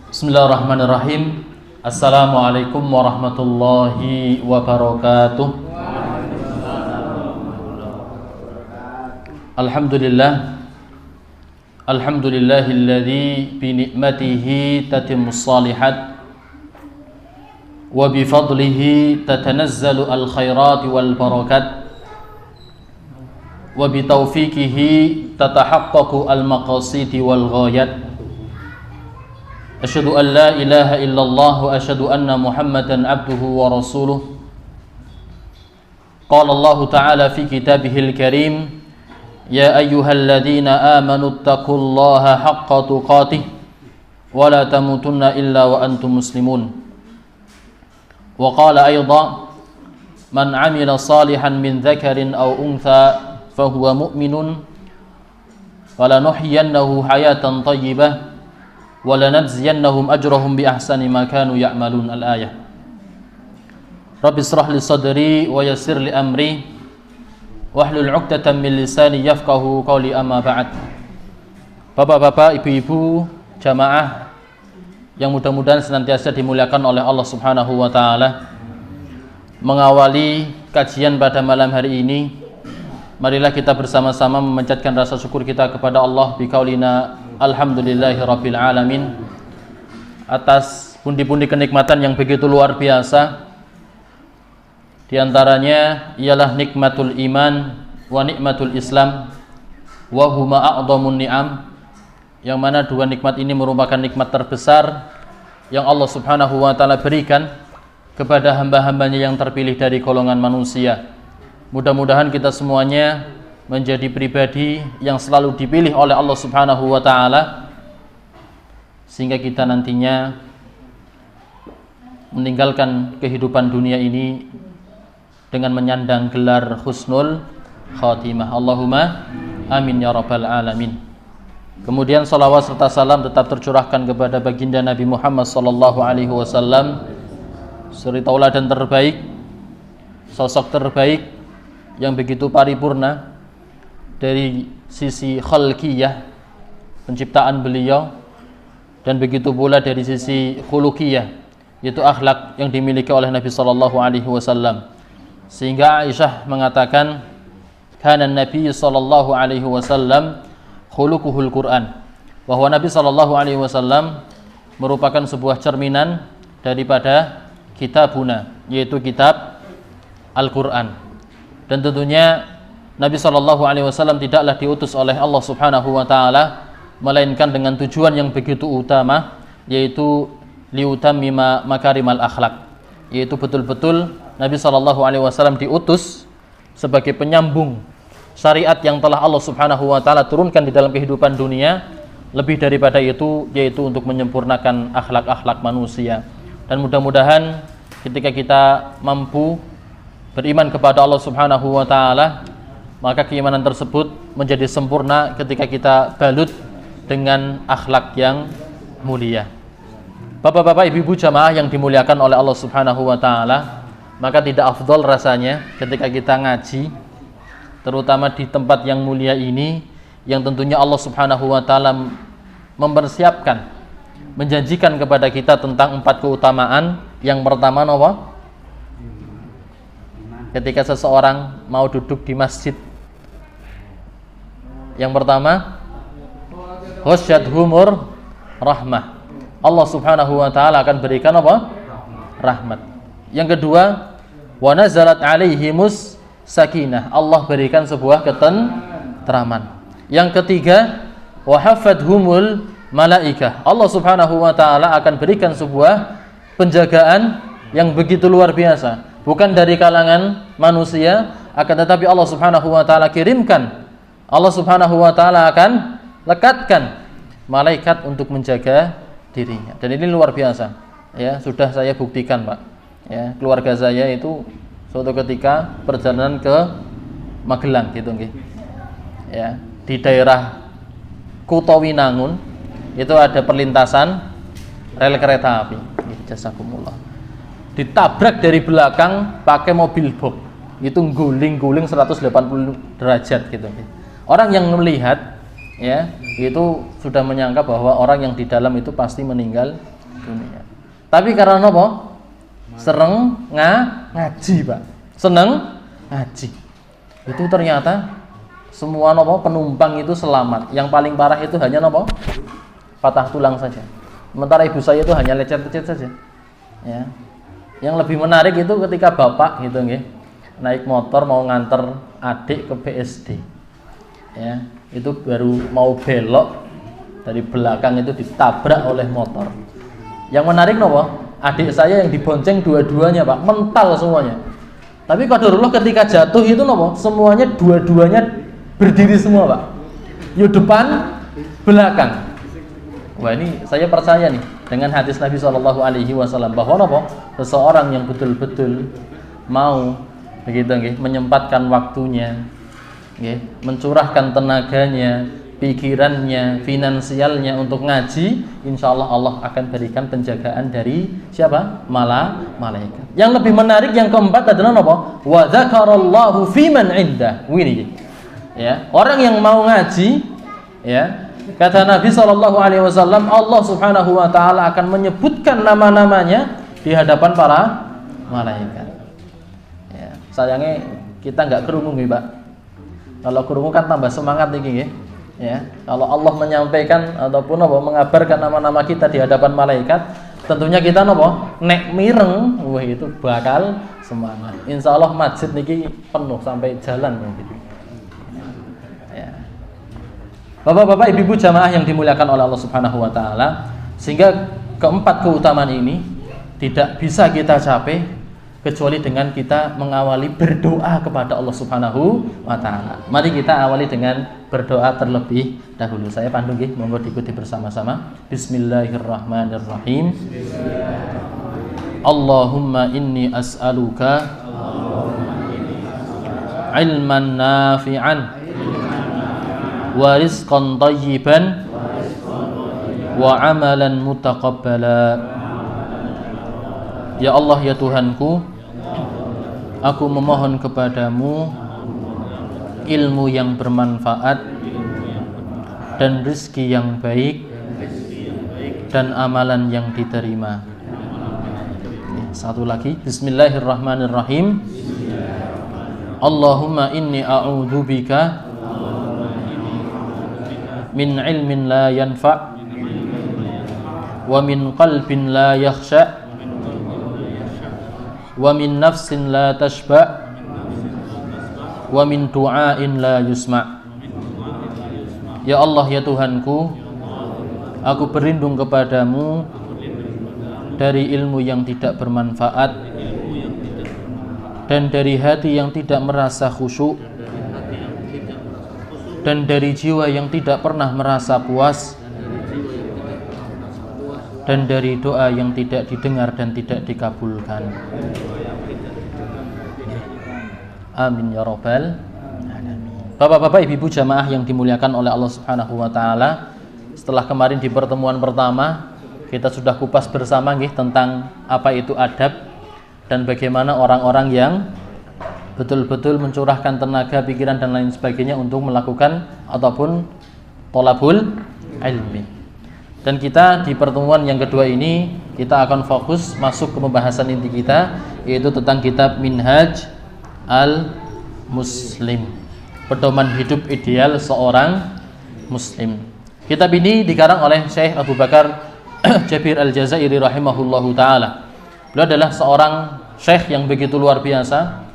Bismillahirrahmanirrahim. Assalamualaikum warahmatullahi wabarakatuh. Alhamdulillah. Alhamdulillahilladzi bi ni'matihi tatimmus shalihat wa bi fadlihi tatanazzalu al khairat wal barakat wa bi taufiqihi tatahaqqaqu al maqasid wal ghayat. Asyhadu an la ilaha illallah wa asyhadu anna Muhammadan abduhu wa rasuluh. Qala Allah ta'ala fi kitabihil karim, ya ayyuhalladzina amanu taqullaha haqqa tuqatih wa la tamutunna illa wa antum muslimun. Wa qala aydan, man 'amila salihan min dzakarin aw untha fahuwa mu'minun falanuhyiyannahu hayatan thayyibah walanajziyannahum ajrahum bi ahsani ma kanu ya'malun. Al-ayah. Rabbi israh li sadri wa yassir li amri wahlul 'uqdatam min lisani yafqahu qawli, amma ba'd. Bapak-bapak, ibu-ibu, jamaah yang mudah-mudahan senantiasa dimuliakan oleh Allah Subhanahu wa taala. Mengawali kajian pada malam hari ini, marilah kita bersama-sama memanjatkan rasa syukur kita kepada Allah biqaulina alhamdulillahi rabbil alamin, atas pundi-pundi kenikmatan yang begitu luar biasa. Di antaranya ialah nikmatul iman wa nikmatul islam wa huma a'dhamun ni'am, yang mana dua nikmat ini merupakan nikmat terbesar yang Allah Subhanahu wa taala berikan kepada hamba-hambanya yang terpilih dari golongan manusia. Mudah-mudahan kita semuanya menjadi pribadi yang selalu dipilih oleh Allah Subhanahu wa taala, sehingga kita nantinya meninggalkan kehidupan dunia ini dengan menyandang gelar husnul khatimah. Allahumma amin ya rabbal alamin. Kemudian salawat serta salam tetap tercurahkan kepada baginda Nabi Muhammad sallallahu alaihi wasallam, suri tauladan terbaik, sosok terbaik yang begitu paripurna dari sisi khalqiyah, penciptaan beliau, dan begitu pula dari sisi khuluqiyah, yaitu akhlak yang dimiliki oleh Nabi sallallahu alaihi wasallam. Sehingga Aisyah mengatakan, kana Nabi sallallahu alaihi wasallam khuluquhul Quran, bahwa Nabi sallallahu alaihi wasallam merupakan sebuah cerminan daripada kitabuna, yaitu kitab Al-Qur'an. Dan tentunya Nabi SAW tidaklah diutus oleh Allah Subhanahu wa taala melainkan dengan tujuan yang begitu utama, yaitu liutammima makarimal akhlak, yaitu betul-betul Nabi SAW diutus sebagai penyambung syariat yang telah Allah Subhanahu wa taala turunkan di dalam kehidupan dunia. Lebih daripada itu, yaitu untuk menyempurnakan akhlak-akhlak manusia. Dan mudah-mudahan ketika kita mampu beriman kepada Allah Subhanahu wa taala, maka keimanan tersebut menjadi sempurna ketika kita balut dengan akhlak yang mulia. Bapak-bapak, ibu-ibu jamaah yang dimuliakan oleh Allah Subhanahu wa taala, maka tidak afdol rasanya ketika kita ngaji, terutama di tempat yang mulia ini, yang tentunya Allah Subhanahu wa taala mempersiapkan, menjanjikan kepada kita tentang 4 keutamaan. Yang pertama apa? Ketika seseorang mau duduk di masjid, yang pertama, humur rahmah, Allah Subhanahu wa taala akan berikan apa? Rahmat. Yang kedua, wa nazalat alaihimus sakinah, Allah berikan sebuah ketenteraman. Yang ketiga, wa hafadhumul malaikah, Allah Subhanahu wa taala akan berikan sebuah penjagaan yang begitu luar biasa, bukan dari kalangan manusia, akan tetapi Allah Subhanahu wa taala kirimkan, Allah Subhanahu wa taala akan lekatkan malaikat untuk menjaga dirinya. Dan ini luar biasa. Ya, sudah saya buktikan, Pak. Ya, keluarga saya itu suatu ketika perjalanan ke Magelang gitu nggih. Ya, di daerah Kutowinangun itu ada perlintasan rel kereta api. Jazakumullah. Ditabrak dari belakang pakai mobil box. Itu guling-guling 180 derajat gitu. Orang yang melihat ya, itu sudah menyangka bahwa orang yang di dalam itu pasti meninggal Tapi karena apa? Sereng ngaji, Pak. Seneng ngaji. Itu ternyata semua penumpang itu selamat. Yang paling parah itu hanya patah tulang saja. Sementara ibu saya itu hanya lecet-lecet saja. Ya. Yang lebih menarik itu ketika bapak gitu nggih, naik motor mau nganter adik ke BSD. Ya, itu baru mau belok dari belakang itu ditabrak oleh motor. Yang menarik adik saya yang dibonceng dua-duanya, Pak, mental semuanya. Tapi qadarullah ketika jatuh itu semuanya dua-duanya berdiri semua, Pak. Yuk depan, belakang. Wah, ini saya percaya nih dengan hadis Nabi SAW bahwa seseorang yang betul-betul mau begitu nggih, menyempatkan waktunya, nggih, mencurahkan tenaganya, pikirannya, finansialnya untuk ngaji, insyaallah Allah akan berikan penjagaan dari siapa? Malaikat. Yang lebih menarik yang keempat adalah wa dzakarallahu fiman indah. Ini ya, orang yang mau ngaji, ya, kata Nabi SAW, Allah Subhanahu wa taala akan menyebutkan nama-namanya di hadapan para malaikat. Ya, sayangnya kita enggak kerungu nih, Pak. Kalau kerungu kan tambah semangat nih, nggih. Ya, kalau Allah menyampaikan ataupun mengabarkan nama-nama kita di hadapan malaikat, tentunya kita nek mireng, wah itu bakal semangat. Insyaallah masjid niki penuh sampai jalan mungkin. Bapak-bapak, ibu-ibu jamaah yang dimuliakan oleh Allah Subhanahu wa taala, sehingga keempat keutamaan ini tidak bisa kita capai kecuali dengan kita mengawali berdoa kepada Allah Subhanahu wa taala. Mari kita awali dengan berdoa terlebih dahulu. Saya pandu nggih, monggo diikuti bersama-sama. Bismillahirrahmanirrahim. Allahumma inni as'aluka ilman nafi'an wa rizqan thayyiban wa amalan mutaqabbala. Ya Allah, ya Tuhanku, aku memohon kepadamu ilmu yang bermanfaat dan rezeki yang baik dan amalan yang diterima. Satu lagi, bismillahirrahmanirrahim. Allahumma inni a'udzubika min ilmin la yanfa' wa min qalbin la yakhsha' wa min nafsin la tashba' wa min du'ain la yusma'. Ya Allah, ya Tuhanku, aku berlindung kepadamu dari ilmu yang tidak bermanfaat dan dari hati yang tidak merasa khusyuk dan dari jiwa yang tidak pernah merasa puas dan dari doa yang tidak didengar dan tidak dikabulkan. Amin ya rabbal alamin. Bapak-bapak, ibu-ibu jamaah yang dimuliakan oleh Allah Subhanahu wa taala, setelah kemarin di pertemuan pertama kita sudah kupas bersama nggih tentang apa itu adab dan bagaimana orang-orang yang betul-betul mencurahkan tenaga, pikiran dan lain sebagainya untuk melakukan ataupun thalabul ilmi. Dan kita di pertemuan yang kedua ini kita akan fokus masuk ke pembahasan inti kita, yaitu tentang kitab Minhaj al-Muslim, pedoman hidup ideal seorang muslim. Kitab ini dikarang oleh Syekh Abu Bakar Jabir Al-Jazairi rahimahullahu taala. Beliau adalah seorang syekh yang begitu luar biasa,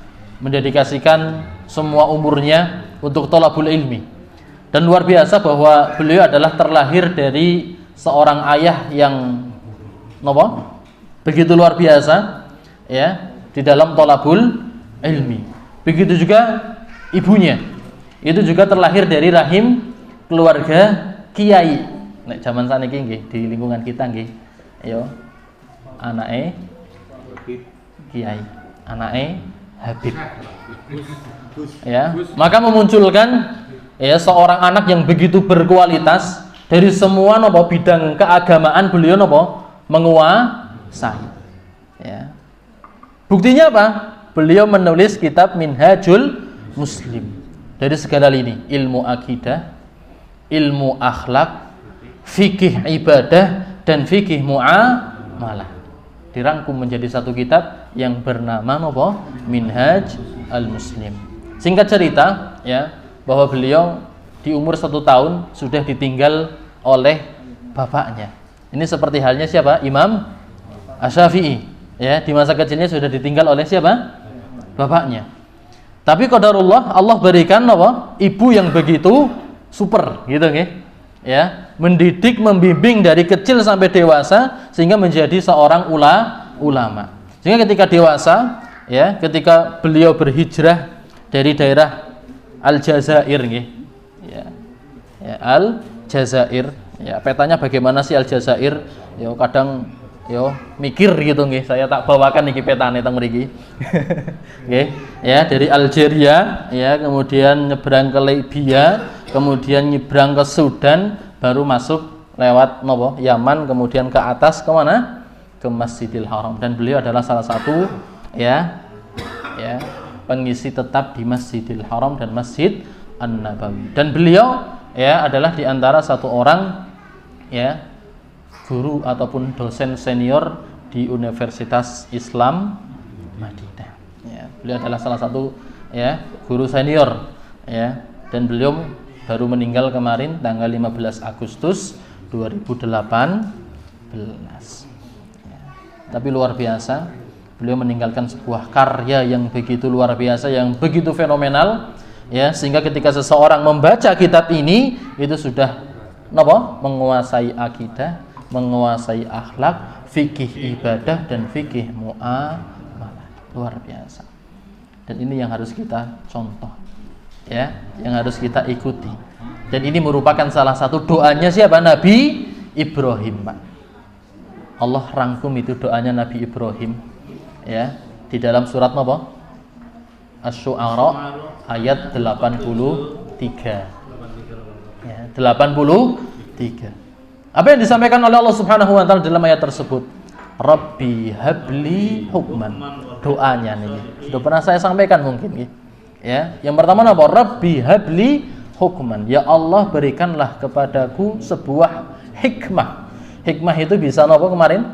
mendedikasikan semua umurnya untuk thalabul ilmi. Dan luar biasa bahwa beliau adalah terlahir dari seorang ayah yang begitu luar biasa ya di dalam thalabul ilmi. Begitu juga ibunya. Itu juga terlahir dari rahim keluarga kiai. Nek zaman saniki nggih di lingkungan kita nggih. Ayo. Anake kiai, anake Habib. Ya, maka memunculkan ya seorang anak yang begitu berkualitas dari semua bidang keagamaan beliau menguasai. Ya. Buktinya apa? Beliau menulis kitab Minhajul Muslim. Dari segala lini, ilmu akidah, ilmu akhlak, fikih ibadah dan fikih muamalah. dirangkum menjadi satu kitab yang bernama apa? Minhaj al-Muslim. Singkat cerita ya, bahwa beliau di umur 1 tahun sudah ditinggal oleh bapaknya. Ini seperti halnya siapa? Imam Asy-Syafi'i ya, di masa kecilnya sudah ditinggal oleh siapa? Bapaknya. Tapi qadarullah Allah berikan apa? Ibu yang begitu super gitu nggih. Ya, mendidik, membimbing dari kecil sampai dewasa sehingga menjadi seorang ulama. Sehingga ketika dewasa, ya, ketika beliau berhijrah dari daerah Aljazair nggih. Ya. Ya, Aljazair. Ya, petanya bagaimana sih Aljazair? Ya, kadang mikir gitu nggih. Saya tak bawakan niki petane teng mriki. Nggih. Ya, dari Algeria, ya, kemudian nyebrang ke Libya, kemudian nyebrang ke Sudan, baru masuk lewat Yaman, kemudian ke atas ke mana? Ke Masjidil Haram. Dan beliau adalah salah satu pengisi tetap di Masjidil Haram dan Masjid An-Nabawi. Dan beliau adalah di antara satu orang guru ataupun dosen senior di Universitas Islam Madinah. Ya, beliau adalah salah satu guru senior dan beliau baru meninggal kemarin tanggal 15 Agustus 2018. Ya. Tapi luar biasa, beliau meninggalkan sebuah karya yang begitu luar biasa, yang begitu fenomenal, ya, sehingga ketika seseorang membaca kitab ini itu sudah menguasai akidah, menguasai akhlak, fikih ibadah dan fikih muamalah. Luar biasa. Dan ini yang harus kita contoh, ya, yang harus kita ikuti. Dan ini merupakan salah satu doanya siapa? Nabi Ibrahim, Pak. Allah rangkum itu doanya Nabi Ibrahim, ya, di dalam surat apa? Asy-Syu'ara ayat 83. Ya, 83. Apa yang disampaikan oleh Allah Subhanahu wa taala dalam ayat tersebut? Rabbi habli hukman. Doanya nih. Sudah pernah saya sampaikan mungkin, ya. Yang pertama apa? Rabbi habli hukman. Ya Allah, berikanlah kepadaku sebuah hikmah. Hikmah itu bisa apa kemarin?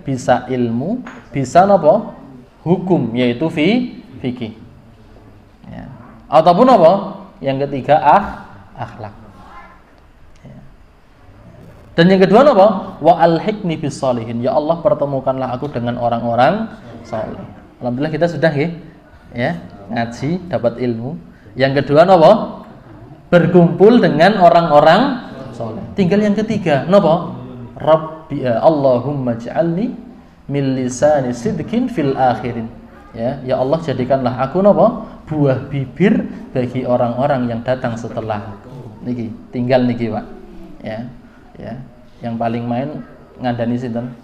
Bisa ilmu, bisa apa? Hukum, yaitu fikih. Ya. Ataupun apa? Yang ketiga akhlak. Ya. Dan yang kedua apa? Wa alhiqni bis sholihin. Ya Allah, pertemukanlah aku dengan orang-orang saleh. Alhamdulillah kita sudah ngaji, dapat ilmu. Yang kedua apa? Berkumpul dengan orang-orang saleh. Tinggal yang ketiga, napa? Rabbi Allahumma ij'alni min lisani sidqin fil akhirin. Ya Allah, jadikanlah aku napa? Buah bibir bagi orang-orang yang datang setelah aku. Niki, tinggal niki, Pak. Ya. Yang paling main ngandani sinten?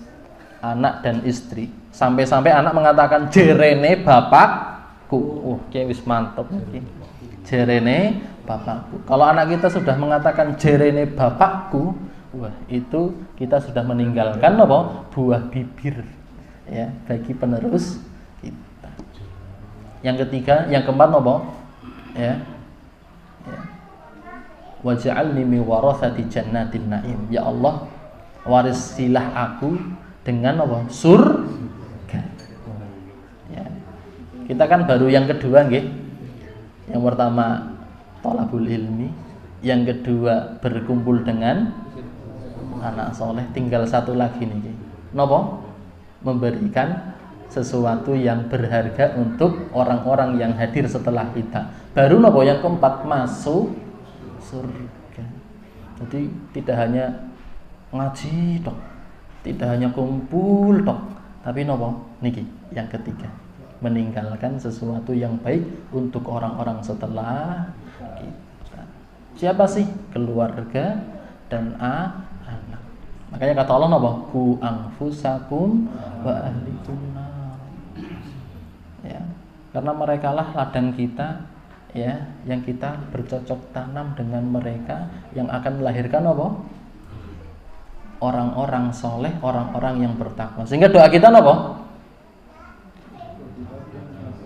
Anak dan istri. Sampai-sampai anak mengatakan jerene bapakku. Wis mantap niki. Jerene bapakku. Kalau anak kita sudah mengatakan jerene bapakku, wah, itu kita sudah meninggalkan apa? Buah bibir, ya, bagi penerus kita. Yang ketiga, yang keempat apa? Ya. Waj'alni min warathati jannatin na'im. Ya Allah, warisilah aku dengan apa? Surga. Ya. Kita kan baru yang kedua nggih. Yang pertama thalabul ilmi, yang kedua berkumpul dengan anak soleh, tinggal satu lagi nih. Napa? Memberikan sesuatu yang berharga untuk orang-orang yang hadir setelah kita. Baru napa? Yang keempat, masuk surga. Jadi tidak hanya ngaji tok, tidak hanya kumpul tok, tapi napa? Niki yang ketiga, meninggalkan sesuatu yang baik untuk orang-orang setelah kita. Siapa sih? Keluarga dan anak. Makanya kata Allah napa? Ku anfusakum wa ahlikum nar. Ya, karena merekalah ladang kita, ya, yang kita bercocok tanam dengan mereka yang akan melahirkan apa? Orang-orang soleh, orang-orang yang bertakwa. Sehingga doa kita apa?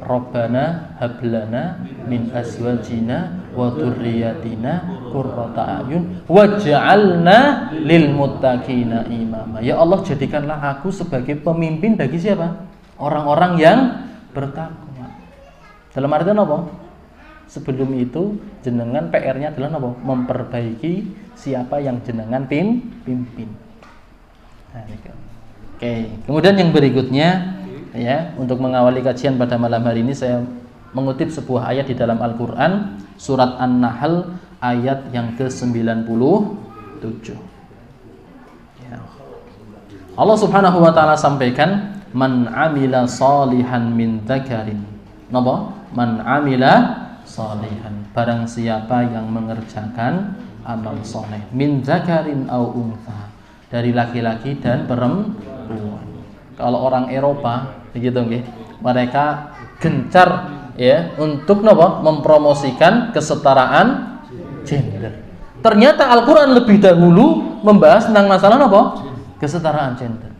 Rabbana hablana min azwajina wa dzurriyyatina qurrata ayun waj'alna lil muttaqina imama. Ya Allah, jadikanlah aku sebagai pemimpin bagi siapa? Orang-orang yang bertakwa. Dalam artian apa? Sebelum itu jenengan PR-nya adalah apa? Memperbaiki siapa yang jenengan pimpin. Nah, oke. Kemudian yang berikutnya ya, untuk mengawali kajian pada malam hari ini saya mengutip sebuah ayat di dalam Al-Qur'an, surat An-Nahl ayat yang ke-97. Ya. Allah Subhanahu wa taala sampaikan, man amila salihan min dzakarin. Napa? Man amila salihan, barang siapa yang mengerjakan amal soleh, min dzakarin au untha, dari laki-laki dan perempuan. Kalau orang Eropa begitu nggih, mereka gencar ya untuk napa? Mempromosikan kesetaraan gender. Ternyata Al-Qur'an lebih dahulu membahas tentang masalah napa? Kesetaraan gender.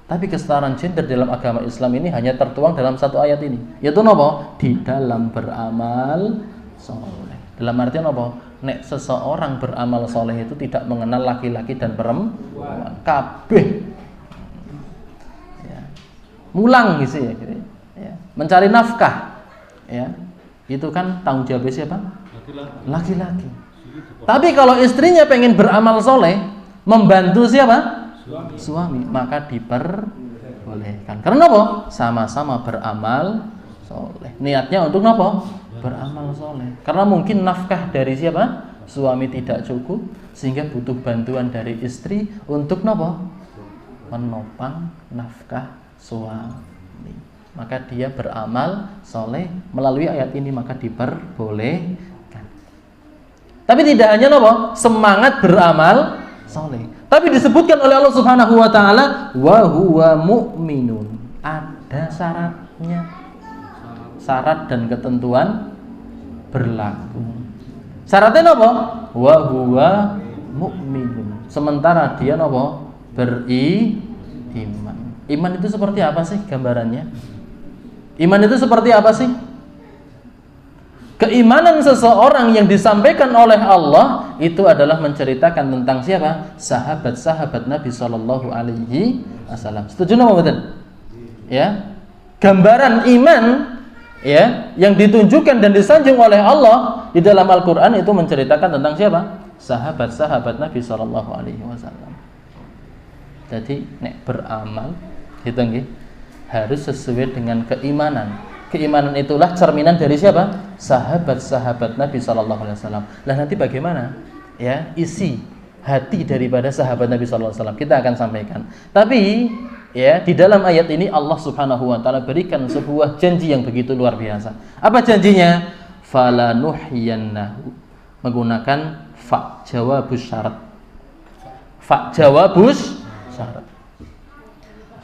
Tapi kesetaraan gender dalam agama Islam ini hanya tertuang dalam satu ayat ini, yaitu napa? Di dalam beramal soleh. Dalam artian napa? Nek seseorang beramal soleh itu tidak mengenal laki-laki dan perempuan, kabeh. Ya. Mulang gitu ya, gitu ya. Mencari nafkah, ya. Itu kan tanggung jawab siapa? Laki-laki. Tapi kalau istrinya pengen beramal soleh, membantu siapa? Suami, maka diperbolehkan. Karena apa? Sama-sama beramal soleh. Niatnya untuk apa? Beramal soleh. Karena mungkin nafkah dari siapa? Suami tidak cukup, sehingga butuh bantuan dari istri untuk apa? Menopang nafkah suami. Maka dia beramal soleh melalui ayat ini, maka diperbolehkan. Tapi tidak hanya apa? Semangat beramal soleh, tapi disebutkan oleh Allah Subhanahu wa taala wa huwa mu'minun. Ada syaratnya. Syarat dan ketentuan berlaku. Syaratnya apa? Wa huwa mu'minun. Sementara dia apa? Beriman. Iman itu seperti apa sih gambarannya? Iman itu seperti apa sih? Keimanan seseorang yang disampaikan oleh Allah itu adalah menceritakan tentang siapa? Sahabat-sahabat Nabi Shallallahu Alaihi Wasallam. Setuju nggak betul? Ya, gambaran iman ya yang ditunjukkan dan disanjung oleh Allah di dalam Al-Quran itu menceritakan tentang siapa? Sahabat-sahabat Nabi Shallallahu Alaihi Wasallam. Jadi nek beramal gitu nggih, harus sesuai dengan keimanan. Keimanan itulah cerminan dari siapa? Sahabat-sahabat Nabi Sallallahu Alaihi Wasallam. Lah nanti bagaimana? Ya, isi hati daripada sahabat Nabi Sallallahu Alaihi Wasallam kita akan sampaikan. Tapi ya di dalam ayat ini Allah Subhanahu Wa Taala berikan sebuah janji yang begitu luar biasa. Apa janjinya? Falanuhyiyannahu, menggunakan fa jawabus syarat. Fa jawabus syarat.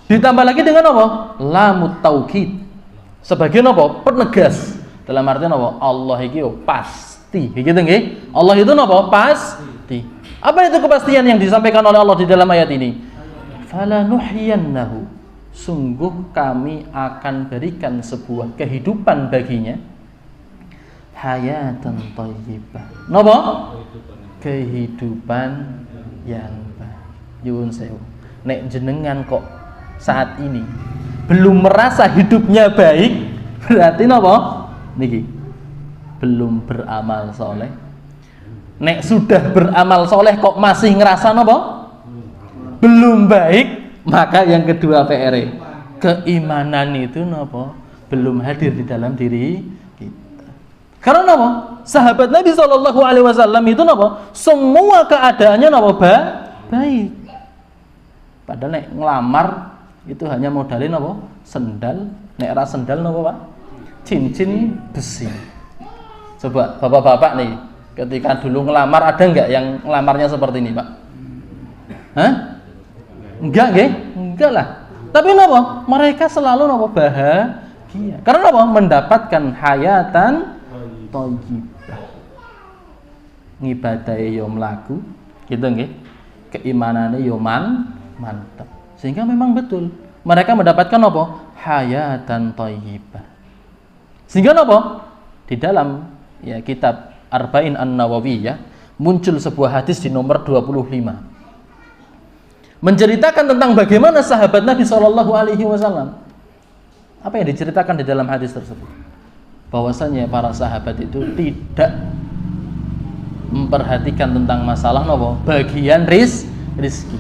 Ditambah lagi dengan apa? Lamut taukid. Sebagai apa? Penegas. Dalam artian apa? Allah itu pasti. Begitu nggih? Allah itu apa? Pasti. Apa itu kepastian yang disampaikan oleh Allah di dalam ayat ini? Falanuhyiyannahu. Sungguh kami akan berikan sebuah kehidupan baginya. Hayatan thayyibah. Napa? Kehidupan yang baik. Nyuwun sewu. Nek jenengan kok saat ini belum merasa hidupnya baik, berarti napa? Niki belum beramal soleh. Nek sudah beramal soleh kok masih ngerasa napa? Belum baik, maka yang kedua PR, keimanan itu napa? Belum hadir di dalam diri kita. Karena napa? Sahabat Nabi Shallallahu Alaihi Wasallam itu napa? Semua keadaannya napa? Baik. Padahal nek ngelamar itu hanya modalin apa? Sendal, nek ra sendal napa, Pak? Cincin besi. Coba bapak-bapak nih, ketika dulu ngelamar ada enggak yang ngelamarnya seperti ini, Pak? Hah? Enggak, nggih? Enggak lah. Tapi napa? Mereka selalu napa? Bahagia. Karena napa? Mendapatkan hayatan thayyibah. Ngibadahe yo mlaku, gitu nggih. Keimanane yo mantap. Sehingga memang betul mereka mendapatkan apa? Hayatan thayyibah. Sehingga apa? Di dalam ya kitab Arba'in An-Nawawiyah muncul sebuah hadis di nomor 25 menceritakan tentang bagaimana sahabat Nabi SAW. Apa yang diceritakan di dalam hadis tersebut? Bahwasanya para sahabat itu tidak memperhatikan tentang masalah bagian rizki.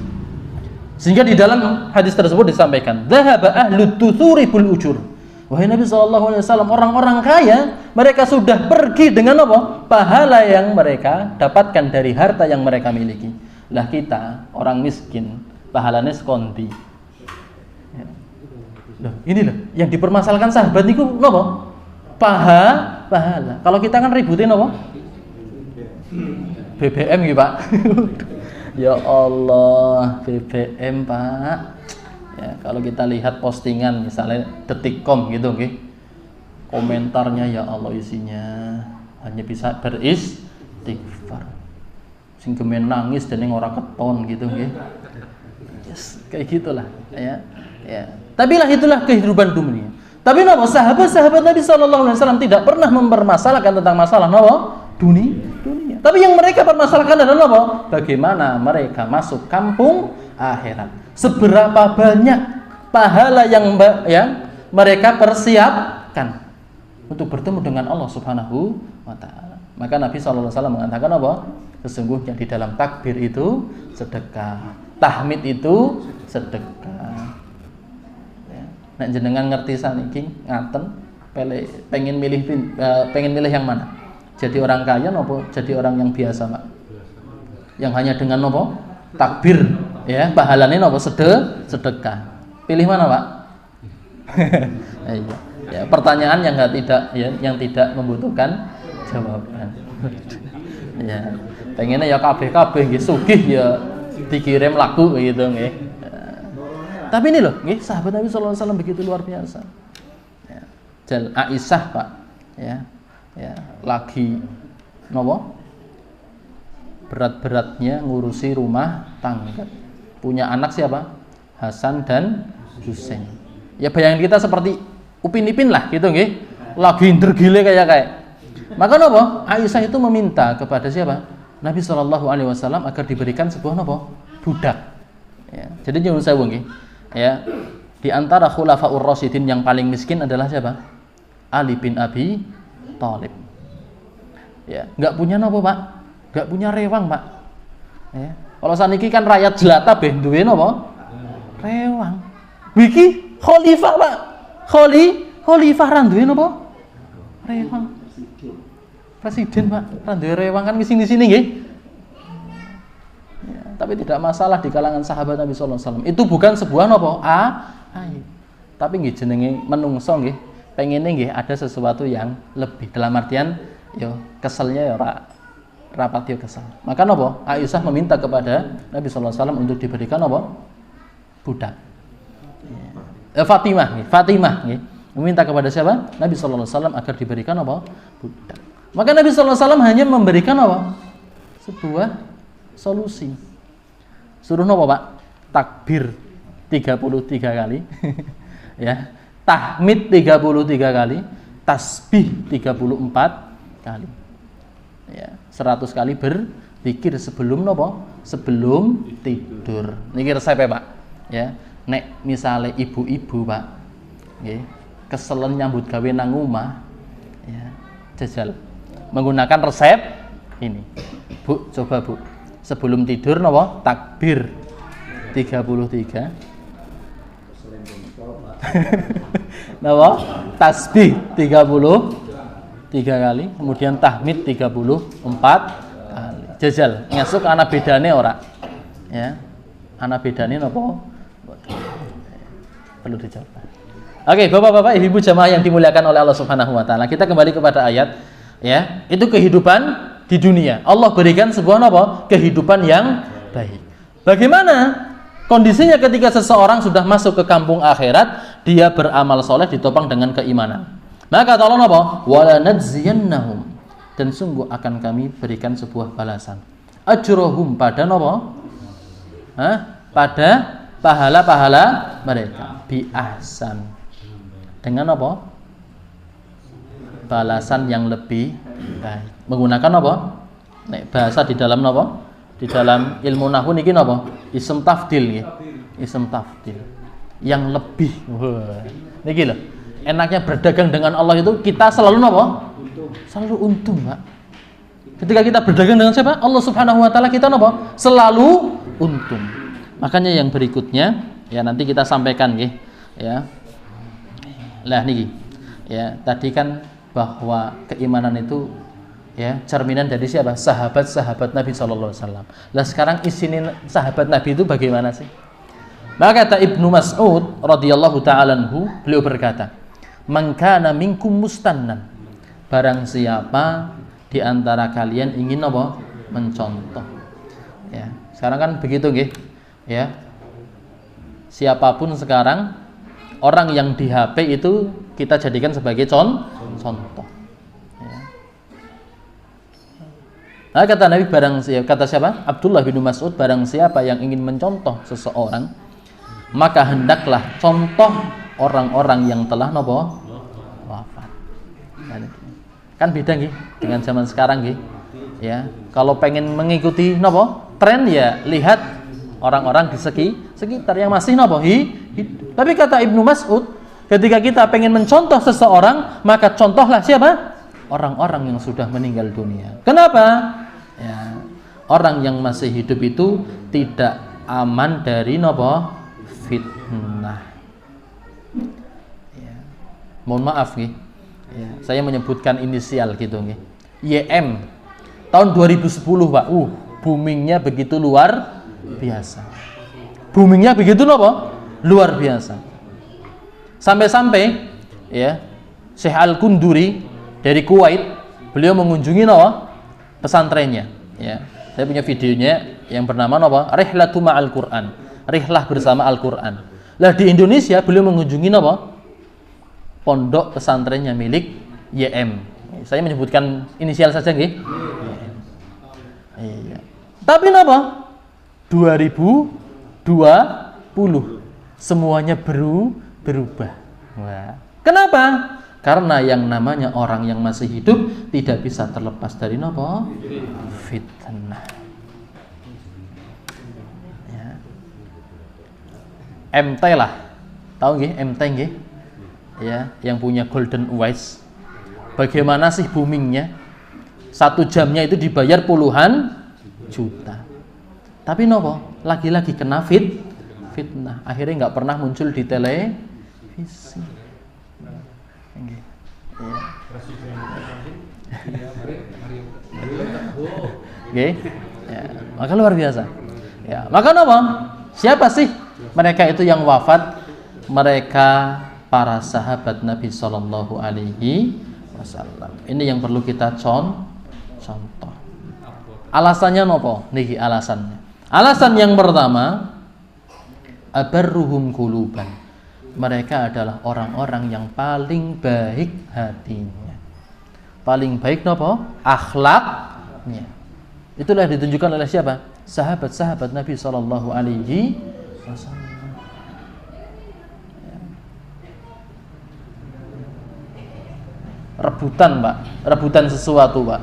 Sehingga di dalam hadis tersebut disampaikan, "Dzahaba ahlut tutsuri bil ujur." Wahai Nabi SAW, orang-orang kaya mereka sudah pergi dengan pahala yang mereka dapatkan dari harta yang mereka miliki. Lah kita orang miskin pahalanya sekonti. Loh, ini loh yang dipermasalahkan sahabat niku pahala. Kalau kita kan ributin BBM gitu Pak. Ya Allah, BBM Pak. Ya, kalau kita lihat postingan misalnya detik.com gitu nggih. Komentarnya ya Allah isinya hanya bisa beristighfar. Sing gemen nangis dan yang ora keton gitu nggih. Yes, kayak gitulah ya. Tapi itulah kehidupan dunia. Tapi sahabat-sahabat Nabi SAW tidak pernah mempermasalahkan tentang masalah dunia. Tapi yang mereka permasalahkan adalah bagaimana mereka masuk kampung akhirat. Seberapa banyak pahala yang mereka persiapkan untuk bertemu dengan Allah Subhanahu wa taala. Maka Nabi SAW mengatakan sesungguhnya di dalam takbir itu sedekah, tahmid itu sedekah. Nek jenengan ngerti saniki ngaten pengen milih yang mana? Jadi orang kaya nopo jadi orang yang biasa, Pak? Yang hanya dengan takbir ya, pahalane sedekah. Pilih mana, Pak? Ya, pertanyaan yang tidak membutuhkan jawaban. Ya, pengennya ya kabeh nggih sugih ya dikirim lagu gitu nggih. Tapi ini loh, sahabat Nabi SAW begitu luar biasa. Ya. Aisyah Pak, ya lagi berat-beratnya ngurusi rumah tangga. Punya anak siapa? Hasan dan Husain. Ya bayangin kita seperti Upin Ipin lah gitu nggih. Lagi tergile kayak. Maka Aisyah itu meminta kepada siapa? Nabi SAW agar diberikan sebuah budak. Ya. Jadi nyuwun sewu nggih. Ya, di antara khulafaur rasyidin yang paling miskin adalah siapa? Ali bin Abi Thalib. Ya, enggak punya Pak? Enggak punya rewang, Pak. Ya. Kalau saniki kan rakyat jelata duwe rewang. Wiki khalifah, Pak. Khalifah ra duwe rewang. Presiden, Pak, ra duwe rewang kan di sini nggih. Tapi tidak masalah di kalangan sahabat Nabi SAW. Itu bukan sebuah aib. Tapi nggih jenenge menungso nggih, pengene nggih ada sesuatu yang lebih. Dalam artian keselnya rapat kesel. Maka Aisyah meminta kepada Nabi SAW untuk diberikan budak. Fatimah nggih. Meminta kepada siapa? Nabi SAW agar diberikan budak. Maka Nabi SAW hanya memberikan sebuah solusi. Suruh Pak? Takbir 33 kali. Ya. Tahmid 33 kali, tasbih 34 kali. Ya, 100 kali berzikir sebelum Sebelum tidur. Niki resepnya, Pak. Ya. Nek misale ibu-ibu, Pak, nggih, keselen nyambut gawe nang omah, ya, jajal menggunakan resep ini. Bu, coba Bu. Sebelum tidur takbir 33. Tasbih 33 kali, kemudian tahmid 34 kali. Jajal ngasuk ana bedane ora? Ya. Ana bedane perlu dicoba. Oke, Bapak-bapak, Ibu jamaah yang dimuliakan oleh Allah Subhanahu wa taala. Kita kembali kepada ayat ya. Itu kehidupan di dunia. Allah berikan sebuah kehidupan yang baik. Bagaimana kondisinya ketika seseorang sudah masuk ke kampung akhirat, dia beramal soleh ditopang dengan keimanan. Maka kata Allah wala nadziyannahum, dan sungguh akan kami berikan sebuah balasan. Ajrohum pada pada pahala-pahala mereka bi ahsan, dengan balasan yang lebih baik. Menggunakan Nek bahasa di dalam napa? Di dalam ilmu nahwu niki napa? Ism tafdil nggih. Ism tafdil. Yang lebih. Wah. Niki lho. Enaknya berdagang dengan Allah itu kita selalu napa? Selalu untung, Pak. Ketika kita berdagang dengan siapa? Allah Subhanahu wa taala, kita napa? Selalu untung. Makanya yang berikutnya ya nanti kita sampaikan nggih, ya. Lah niki. Ya, tadi kan bahwa keimanan itu ya cerminan dari siapa? Sahabat-sahabat Nabi sallallahu alaihi wasallam. Lah sekarang isine sahabat Nabi itu bagaimana sih? Maka kata Ibnu Mas'ud radhiyallahu ta'ala anhu, beliau berkata, "Man kana minkum mustannan." Barang siapa di antara kalian ingin apa? Mencontoh. Ya, sekarang kan begitu nggih. Ya. Siapapun sekarang orang yang di HP itu kita jadikan sebagai contoh. Ya. Nah, kata Nabi kata siapa? Abdullah bin Mas'ud, barang siapa yang ingin mencontoh seseorang, maka hendaklah contoh orang-orang yang telah napa? Wafat. Kan beda nggih dengan zaman sekarang nggih. Ya, kalau pengen mengikuti napa? Tren ya lihat orang-orang di sekitar yang masih napa? Hidup. Tapi kata Ibnu Mas'ud, ketika kita pengen mencontoh seseorang, maka contohlah siapa? Orang-orang yang sudah meninggal dunia. Kenapa? Ya, orang yang masih hidup itu tidak aman dari napa? Fitnah. Ya. Mohon maaf nih, ya, saya menyebutkan inisial gitu nih. YM tahun 2010 Pak. Boomingnya begitu luar biasa. Boomingnya begitu napa? Luar biasa. Sampai-sampai ya Syekh Al-Kunduri dari Kuwait, beliau mengunjungi napa? Pesantrennya. Ya. Saya punya videonya yang bernama napa? Rihlatu ma'al Quran. Rihlah bersama Al-Quran. Lah di Indonesia beliau mengunjungi apa? Pondok pesantrennya milik YM. Saya menyebutkan inisial saja nggih. Iya. Tapi napa? 2020 semuanya berubah. Wah. Kenapa? Karena yang namanya orang yang masih hidup tidak bisa terlepas dari napa? Fitnah. MT lah, tahu nggih MT nggih, ya, yang punya Golden Voice. Bagaimana sih boomingnya? 1 jamnya itu dibayar puluhan juta. Tapi nopo, lagi-lagi kena fitnah. Akhirnya nggak pernah muncul di televisi. Ya. Oke, ya, maka luar biasa. Ya, maka nopo? Siapa sih mereka itu yang wafat? Mereka para sahabat Nabi Sallallahu Alaihi Wasallam. Ini yang perlu kita contoh. Alasannya nopo? Niki alasannya. Alasan yang pertama, abarruhum quluban. Mereka adalah orang-orang yang paling baik hatinya. Paling baik nopo? Akhlaknya. Itulah yang ditunjukkan oleh siapa? Sahabat-sahabat Nabi Sallallahu Alaihi Wasallam. Rebutan Pak, rebutan sesuatu Pak,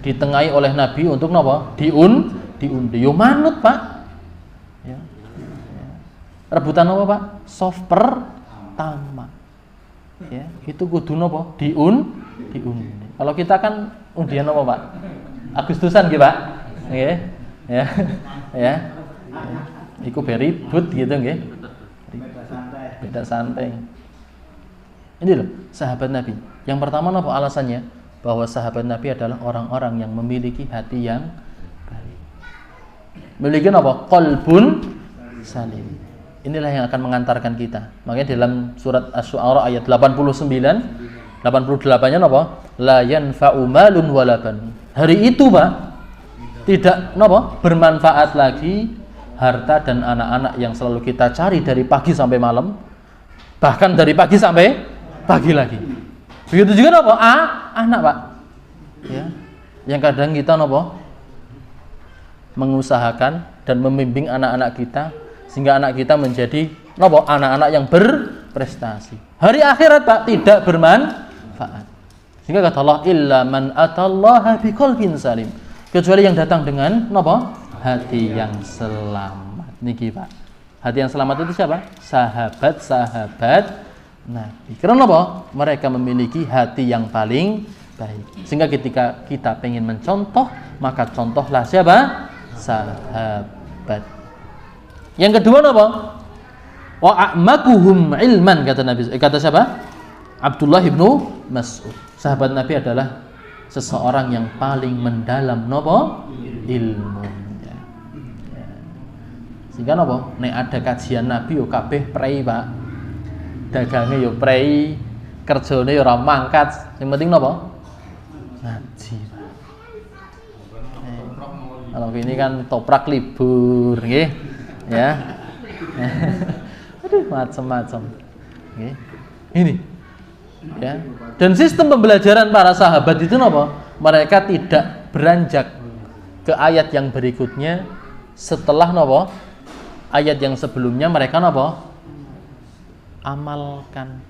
ditengahi oleh Nabi untuk nopo? Diundi. Yo manut Pak. Ya. Rebutan apa Pak? Soft pertama. Ya, itu kudu nopo? Diundi. Kalau kita kan undian apa Pak? Agustusan gitu Pak. Nggih. Ya. Ya. Iku beribut gitu nggih. Beda santai. Ini loh sahabat Nabi. Yang pertama apa alasannya? Bahwa sahabat Nabi adalah orang-orang yang memiliki hati yang baik. Memiliki apa? Qalbun salim. Inilah yang akan mengantarkan kita. Makanya dalam surat Asy-Syu'ara ayat 89, 88-nya apa? La yanfa'u malun wala banun. Hari itu, Pak, tidak apa? Bermanfaat lagi harta dan anak-anak yang selalu kita cari dari pagi sampai malam. Bahkan dari pagi sampai pagi lagi. Begitu juga apa? Anak Pak. Ya. Yang kadang kita apa? Mengusahakan dan membimbing anak-anak kita sehingga anak kita menjadi apa? Anak-anak yang berprestasi. Hari akhirat Pak tidak bermanfaat. Sehingga kata Allah, illa man atallaha biqalbin salim. kecuali yang datang dengan napa? Hati yang selamat. Niki Pak. Hati yang selamat itu siapa? Sahabat-sahabat Nabi. Karena apa? Mereka memiliki hati yang paling baik. Sehingga ketika kita pengen mencontoh, maka contohlah siapa? Sahabat. Yang kedua apa? Wa a'makuhum ilman, kata Nabi. Kata siapa? Abdullah ibnu Mas'ud. Sahabat Nabi adalah seseorang yang paling mendalam napa? Ilmunya. Ya. Sehingga napa? Nek ada kajian Nabi yo kabeh prei, Pak. Dagange yo prei, kerjane yo ora mangkat. Yang penting napa? Ngaji, Pak. Kalau ini kan toprak libur, nggih. Ya. Aduh, macam-macam. Nggih. Ini. Ya. Dan sistem pembelajaran para sahabat itu napa? Mereka tidak beranjak ke ayat yang berikutnya setelah napa? Ayat yang sebelumnya mereka napa? Amalkan.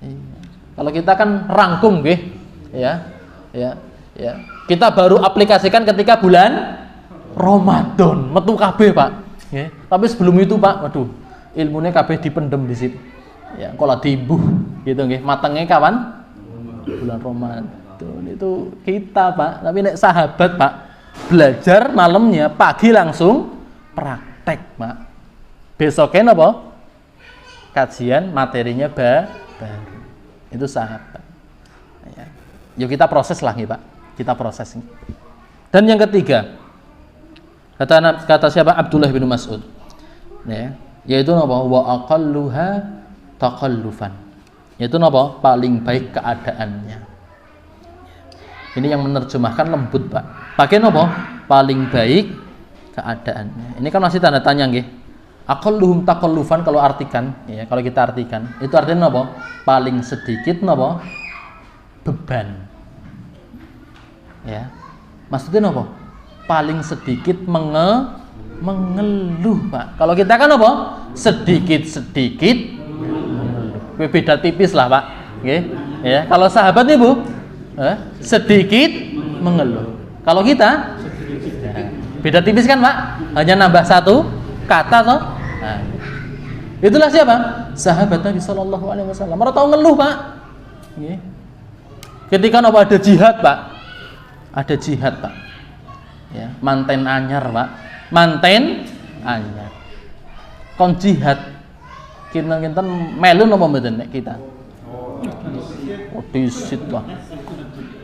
Iya. Kalau kita kan rangkum nggih, ya. Ya, ya. Kita baru aplikasikan ketika bulan Ramadan, metu kabeh, Pak. Nggih. Tapi sebelum itu, Pak, waduh, ilmunya kabeh dipendem di situ. Ya, kalau diimbuh gitu nggih. Matengnya kapan? Bulan Ramadan. Itu kita, Pak. Tapi nek sahabat, Pak, belajar malamnya, pagi langsung praktek, Pak. Besoknya apa? Kajian materinya baru. Itu sahabat. Ya. Yuk kita proses lah nih, Pak. Kita proses. Dan yang ketiga, kata siapa? Abdullah bin Mas'ud. Ya, yaitu apa? Wa aqalluha taqallufan. Yaitu apa? Paling baik keadaannya. Ini yang menerjemahkan lembut, Pak. Pakai apa? Paling baik keadaannya. Ini kan masih tanda tanya nggih. Aqalluhum taqallufan kalau artikan, ya, kalau kita artikan, itu artinya apa? Paling sedikit apa? Beban. Ya. Maksudnya apa? Paling sedikit mengeluh, Pak. Kalau kita kan apa? Sedikit-sedikit mengeluh. Beda tipis lah, Pak. Oke. Ya, kalau sahabat nih, Bu, sedikit mengeluh. Kalau kita ya, beda tipis kan, Pak? Hanya nambah satu kata toh. Nah, itulah siapa? Sahabat Nabi sallallahu alaihi wasallam. Ora tau ngeluh, Pak. Nggih. Ketika apa ada jihad, Pak. Ada jihad, Pak. Ya, manten anyar, Pak. Manten anyar. Kon jihad kinten-kinten melu napa mboten nek kita? Oh, disit, Pak.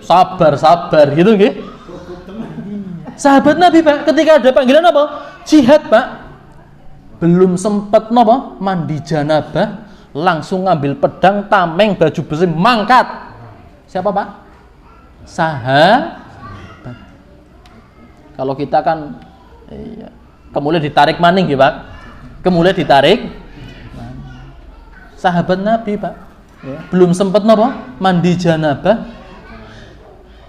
Sabar gitu nggih. Sahabat Nabi, Pak, ketika ada panggilan apa? Jihad, Pak. Belum sempat napa? Mandi janabah, langsung ngambil pedang, tameng, baju besi, mangkat. Siapa, Pak? Sahabat. Kalau kita kan iya, kemudian ditarik maning nggih, Pak. Kemudian ditarik. Sahabat Nabi, Pak. Ya, belum sempat napa? Mandi janabah,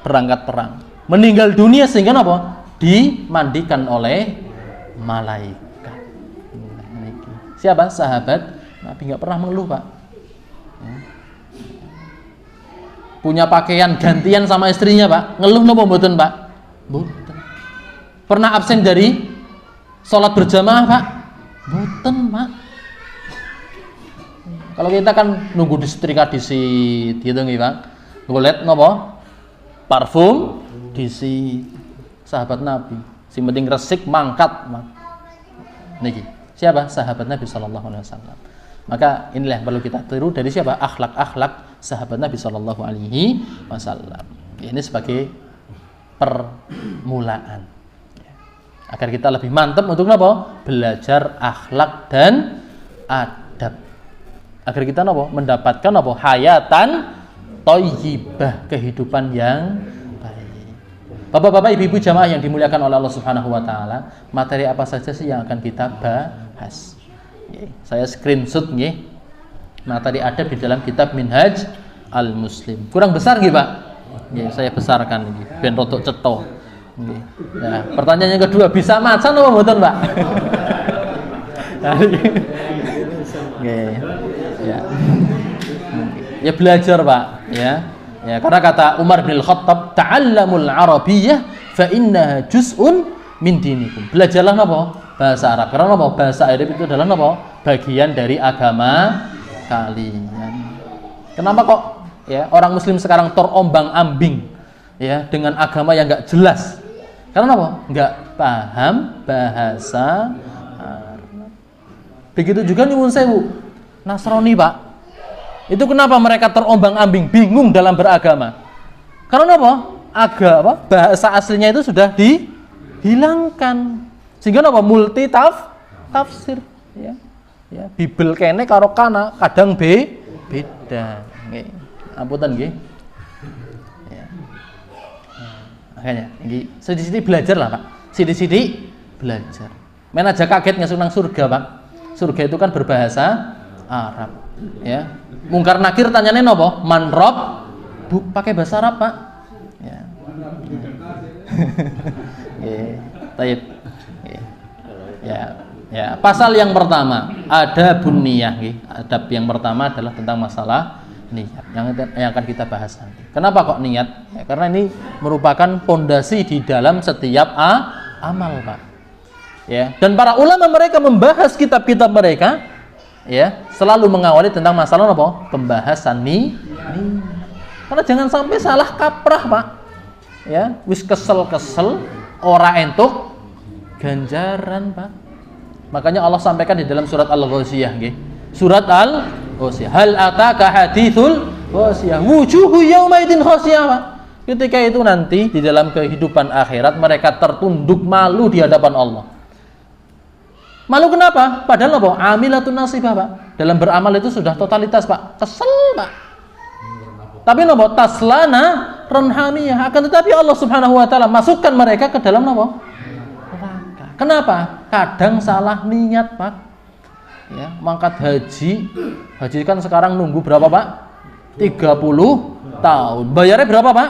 berangkat perang. Meninggal dunia sehingga napa? Dimandikan oleh malaikat. Siapa? Sahabat Nabi, nggak pernah mengeluh, Pak. Ya. Punya pakaian gantian sama istrinya, Pak. Ngeluh napa mboten, Pak? Mboten. Pernah absen dari sholat berjamaah, Pak? Mboten, Pak. Kalau kita kan nunggu disetrika disit gitu nggih, Pak. Ngolet napa? Parfum disit. Sahabat Nabi, sing penting resik mangkat, Pak. Niki. Siapa? Sahabat Nabi sallallahu alaihi wasallam. Maka inilah yang perlu kita tiru dari siapa? Akhlak-akhlak sahabat Nabi sallallahu alaihi wasallam. Ini sebagai permulaan. Agar kita lebih mantap untuk apa? Belajar akhlak dan adab. Agar kita apa? Mendapatkan apa? Hayatan thayyibah, kehidupan yang baik. Bapak-bapak, ibu-ibu jamaah yang dimuliakan oleh Allah Subhanahu wa taala, materi apa saja sih yang akan kita bahas? Saya screenshot nggih. Materi adab di dalam kitab Minhaj Al-Muslim. Kurang besar nggih, Pak? Nggih, saya besarkan nggih ben rodok cetha. Nggih. Nah, pertanyaan yang kedua, bisa macan apa mboten, Pak? Nggih. Ya. Ya belajar, Pak, ya. Ya, karena kata Umar bin Khattab, ta'allamul arabiyyah fa innaha juz'un min dinikum. Belajarlah napa? Bahasa Arab. Karena napa? Bahasa Arab itu adalah napa? Bagian dari agama kalian. Kenapa kok ya orang muslim sekarang terombang-ambing ya dengan agama yang enggak jelas? Karena apa? Enggak paham bahasa Arab. Begitu juga nyuwun sewu Nasrani, Pak. Itu kenapa mereka terombang-ambing, bingung dalam beragama? Karena apa? Bahasa aslinya itu sudah dihilangkan. Sehingga apa? Tafsir ya. Ya, Bibel kene karo kana kadang beda. Nggih. Ampunten nggih. Ya. Makanya nggih, sithik-sithik belajar lah, Pak. Sithik-sithik belajar. Men aja kaget ngasuk nang surga, Pak. Surga itu kan berbahasa Arab, ya. Mungkar nakir tanyane napa? Man rob? Pakai bahasa Arab, Pak. Ya. Nggih. Baik. Ya, pasal yang pertama ada niyah, adab yang pertama adalah tentang masalah niat yang akan kita bahas nanti. Kenapa kok niat? Ya, karena ini merupakan pondasi di dalam setiap amal, Pak. Ya, dan para ulama mereka membahas kitab-kitab mereka, ya, selalu mengawali tentang masalah apa? Pembahasan karena jangan sampai salah kaprah, Pak. Ya, wis kesel ora entuk ganjaran, Pak. Makanya Allah sampaikan di dalam surat Al-Ghasyiyah, nggih. Surat Al-Ghasyiyah. Hal ataka hadithul ghasyiyah. Wujuhu yaumaidin khasiyah, Pak. Ketika itu nanti di dalam kehidupan akhirat mereka tertunduk malu di hadapan Allah. Malu kenapa? Padahal apa? Amilatun nasibah, Pak. Dalam beramal itu sudah totalitas, Pak. Kesel, Pak. Tapi napa? Taslana ranhamiyah. Akan tetapi Allah Subhanahu wa taala masukkan mereka ke dalam napa? Kenapa? Kadang salah niat, Pak. Ya, mangkat haji kan sekarang nunggu berapa, Pak? 30 tahun. Bayarnya berapa, Pak?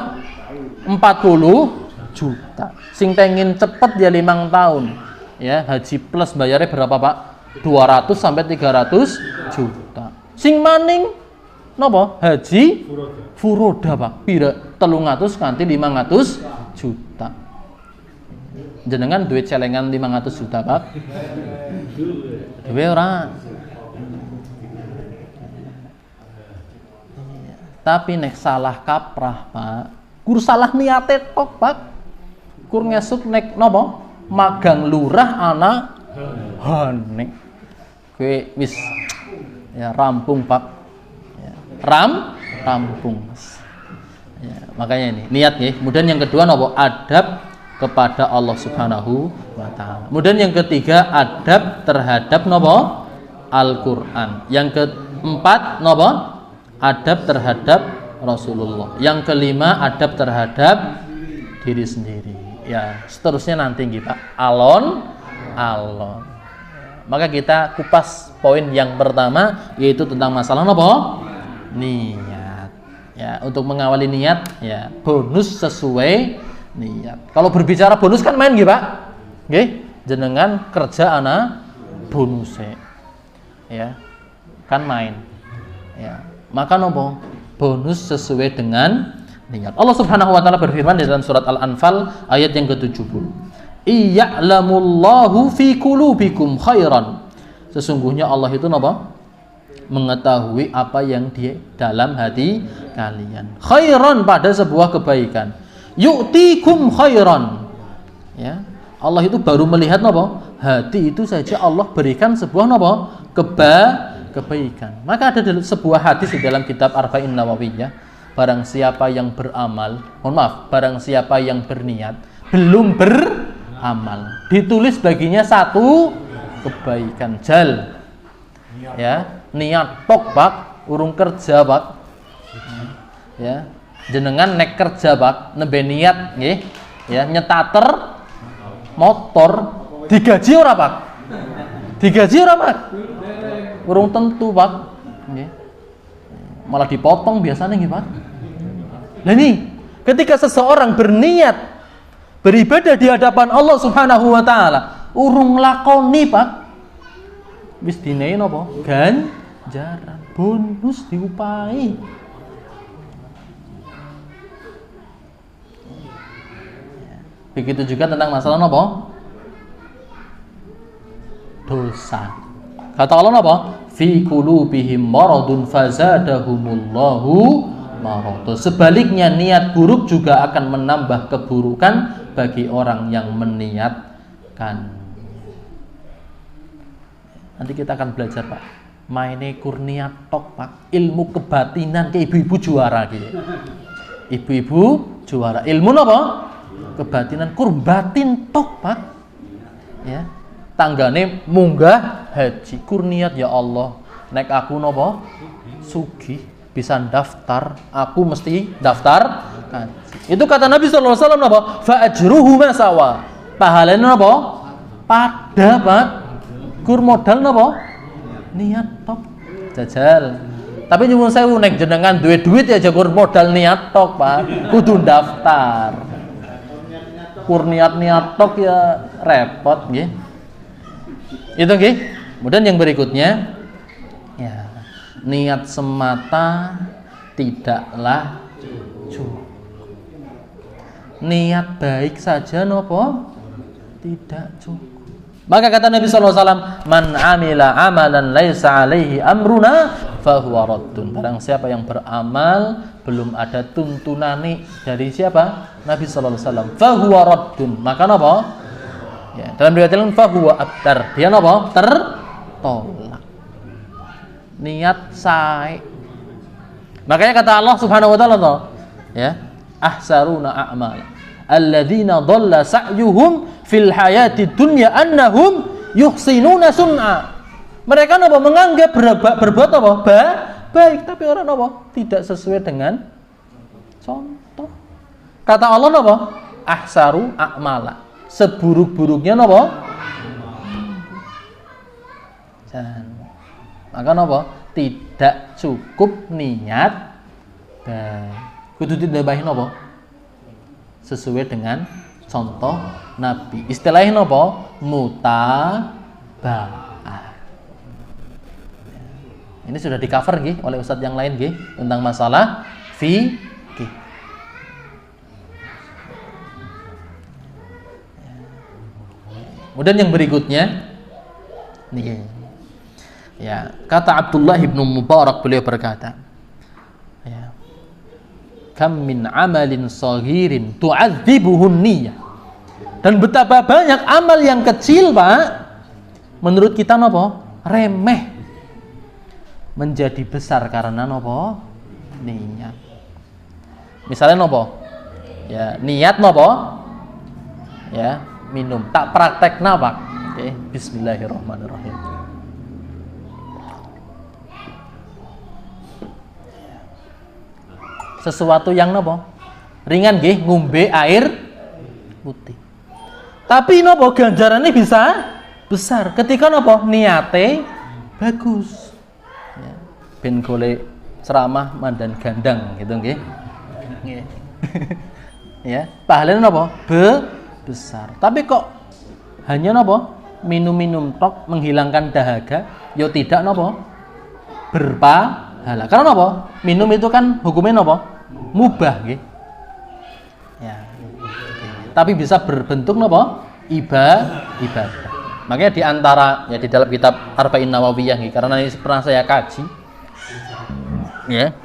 40 juta. Sing pengen cepet dia 5 tahun. Ya, haji plus bayarnya berapa, Pak? 200 sampai 300 juta. Sing maning napa? Haji furoda, Pak. Pira 300 nganti 500 juta. Jenengan duit celengan 500 juta, Pak. Duwe ora? Tapi nek salah kaprah, Pak. Kur salah niate tok, Pak. Kur ngesuk nek napa? Magang lurah ana hane. Kowe wis ya rampung, Pak. Ya, rampung. Ya, makanya ini niat nggih. Kemudian yang kedua napa? Adab kepada Allah Subhanahu wa taala. Kemudian yang ketiga adab terhadap napa? Al-Qur'an. Yang keempat napa? Adab terhadap Rasulullah. Yang kelima adab terhadap diri sendiri. Ya, seterusnya nanti nggih, Pak. Alon. Maka kita kupas poin yang pertama yaitu tentang masalah napa? Niat. Ya, untuk mengawali niat ya bonus sesuai niat. Kalau berbicara bonus kan main nggih, Pak? Nggih, jenengan kerja ana bonuse. Ya. Kan main. Ya. Maka nopo? Bonus sesuai dengan niat. Allah Subhanahu wa taala berfirman di dalam surat Al-Anfal ayat yang ke-70. Iya'lamullahu fi qulubikum khairan. Sesungguhnya Allah itu napa? Mengetahui apa yang di dalam hati kalian. Khairan pada sebuah kebaikan. Yu'tikum khairan. Ya. Allah itu baru melihat napa? Hati itu saja Allah berikan sebuah napa? Kebaikan. Maka ada sebuah hadis di dalam kitab Arba'in Nawawiyah, barang siapa yang beramal, barang siapa yang berniat belum beramal, ditulis baginya satu kebaikan. Ya, niat tok, Pak, urung kerja, Pak. Ya. Jenengan nek kerja, Pak, nembe niat nggih, ya, nyetater motor digaji ora, Pak? Digaji ora, Pak? Urung tentu, Pak. Nggih. Malah dipotong biasanya nggih, Pak. Nah ini, ketika seseorang berniat beribadah di hadapan Allah Subhanahu wa taala, urung lakoni, Pak, wis dinehi napa? Ganjaran, bonus diupahi. Begitu juga tentang masalah napa? Dosa. Kata Allah napa? Fi qulubihim maradun fazadahumullahu marad. Sebaliknya niat buruk juga akan menambah keburukan bagi orang yang meniatkan. Nanti kita akan belajar, Pak. Maine kurnia tok, Pak. Ilmu kebatinan ke ibu-ibu juara gitu. Ibu-ibu juara. Ilmu apa? Kebatinan kurbatin tok, Pak. Ya. Tanggane munggah haji. Kurniat ya Allah. Nek aku napa? Sugih bisa daftar, aku mesti daftar haji. Itu kata Nabi sallallahu alaihi wasallam napa? Fa ajruhu ma sawa. Pahalane napa? Pada, Pak. Kur modal napa? Niat tok. Jajal. Tapi nyuwun sewu nek jenengan duwe duit ya jagur modal niat tok, Pak. Kudu daftar. Kur niat tok ya repot nggih. Itu nggih. Kemudian yang berikutnya ya, niat semata tidaklah cukup. Niat baik saja nopo tidak cukup. Maka kata Nabi sallallahu alaihi wasallam, "Man 'amila 'amalan laisa 'alaihi amruna fahuwa raddun." Barang siapa yang beramal belum ada tuntunane dari siapa? Nabi sallallahu alaihi wasallam. Fahuwa raddun. Maka napa? Ya, dalam riwayat lain fahuwa abtar. Dia napa? Tertolak. Niat sae. Makanya kata Allah Subhanahu wa taala ya, ahsaruna a'mal alladzina dhalla sa'yuhum fil hayati dunya annahum yuhsinuna sun'a. Mereka napa menganggap berbuat apa? Baik, tapi orang napa? Tidak sesuai dengan contoh. Kata Allah napa? Ahsaru a'mala. Seburuk-buruknya napa? Maka napa? Tidak cukup niat baik. Kudu ditambahi napa? Sesuai dengan contoh Nabi. Istilahnya napa? Mutaba'ah. Ini sudah di-cover nggih oleh ustadz yang lain nggih tentang masalah fikih. Kemudian yang berikutnya nih. Ya, kata Abdullah bin Mubarak, beliau berkata, ya, kam min amalin saghirin tu'adzibuhun niyyah. Dan betapa banyak amal yang kecil, Pak, menurut kita napa? Remeh menjadi besar karena napa? Niat. Misalnya napa? Ya, niat napa? Ya, minum. Tak praktekna, Pak. Oke, bismillahirrahmanirrahim. Sesuatu yang napa? Ringan nggih, ngombe air putih. Tapi napa ganjarannya bisa besar ketika napa? Niate bagus. Ya. Ben golek ceramah mandan gandang gitu nggih. Nggih. Ya, pahalanya napa? Besar. Tapi kok hanya napa? Minum-minum tok menghilangkan dahaga, yo tidak napa? Berpahala. Karena napa? Minum itu kan hukumnya napa? Mubah nggih. Ya. Tapi bisa berbentuk napa? Ibadah. Makanya di antara ya di dalam kitab Arba'in Nawawiyah nggih, karena ini pernah saya kaji. Ya.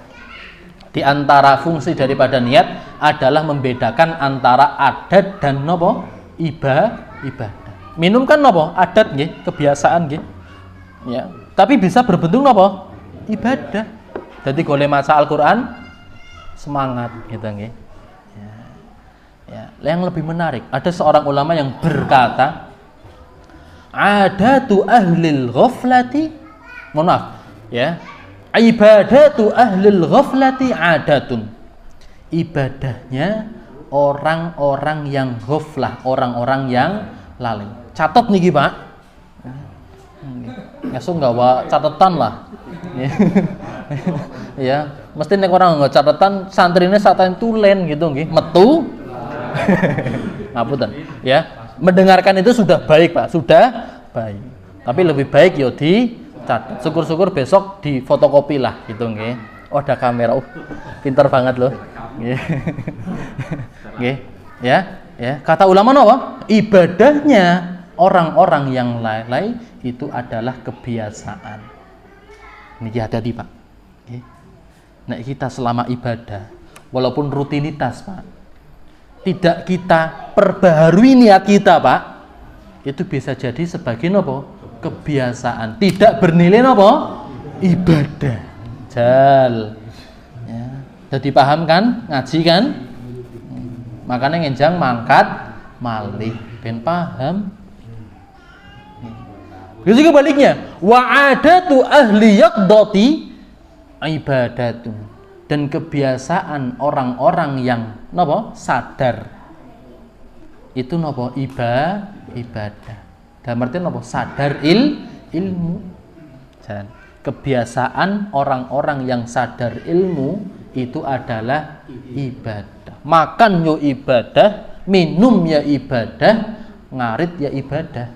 Di antara fungsi daripada niat adalah membedakan antara adat dan napa? Ibadah. Minum kan napa? Adat nggih, kebiasaan nggih. Ya. Tapi bisa berbentuk napa? Ibadah. Jadi golek maca Al-Qur'an semangat gitu nggih. Ya. Yang lebih menarik, ada seorang ulama yang berkata, adatu ahlil ghaflati, mohon maaf, ya. Ibadatu ahlil ghaflati adatun. Ibadahnya orang-orang yang ghaflah, orang-orang yang lalai. Catat niki, Pak. Ngasuk gawa catatan lah. Ya, mesti nek orang nggak catatan santrine saten tulen gitu nggih, metu. Ngapunten, ya. Mendengarkan itu sudah baik, Pak, sudah baik. Tapi lebih baik yo dicatat. Syukur-syukur besok di fotokopi lah gitu nggih. Oh, ada kamera. Pinter banget loh. Nggih. Nggih, ya. Ya, kata ulama apa? Ibadahnya orang-orang yang lalai itu adalah kebiasaan. Ini hati-hati, Pak. Okay. Nah, kita selama ibadah, walaupun rutinitas, Pak, tidak kita perbaharui niat kita, Pak, itu bisa jadi sebagai apa? Kebiasaan, tidak bernilai apa? Ibadah. Jal. Ya. Jadi paham kan? Ngaji kan? Makanya ngenjang mangkat malih ben paham. Begitu kebaliknya, wa adatu ahli yaqdati ibadatun, dan kebiasaan orang-orang yang napa sadar itu napa ibadah. Dalam artian napa sadar ilmu. Dan kebiasaan orang-orang yang sadar ilmu itu adalah ibadah. Makan yo ibadah, minum ya ibadah, ngarit ya ibadah.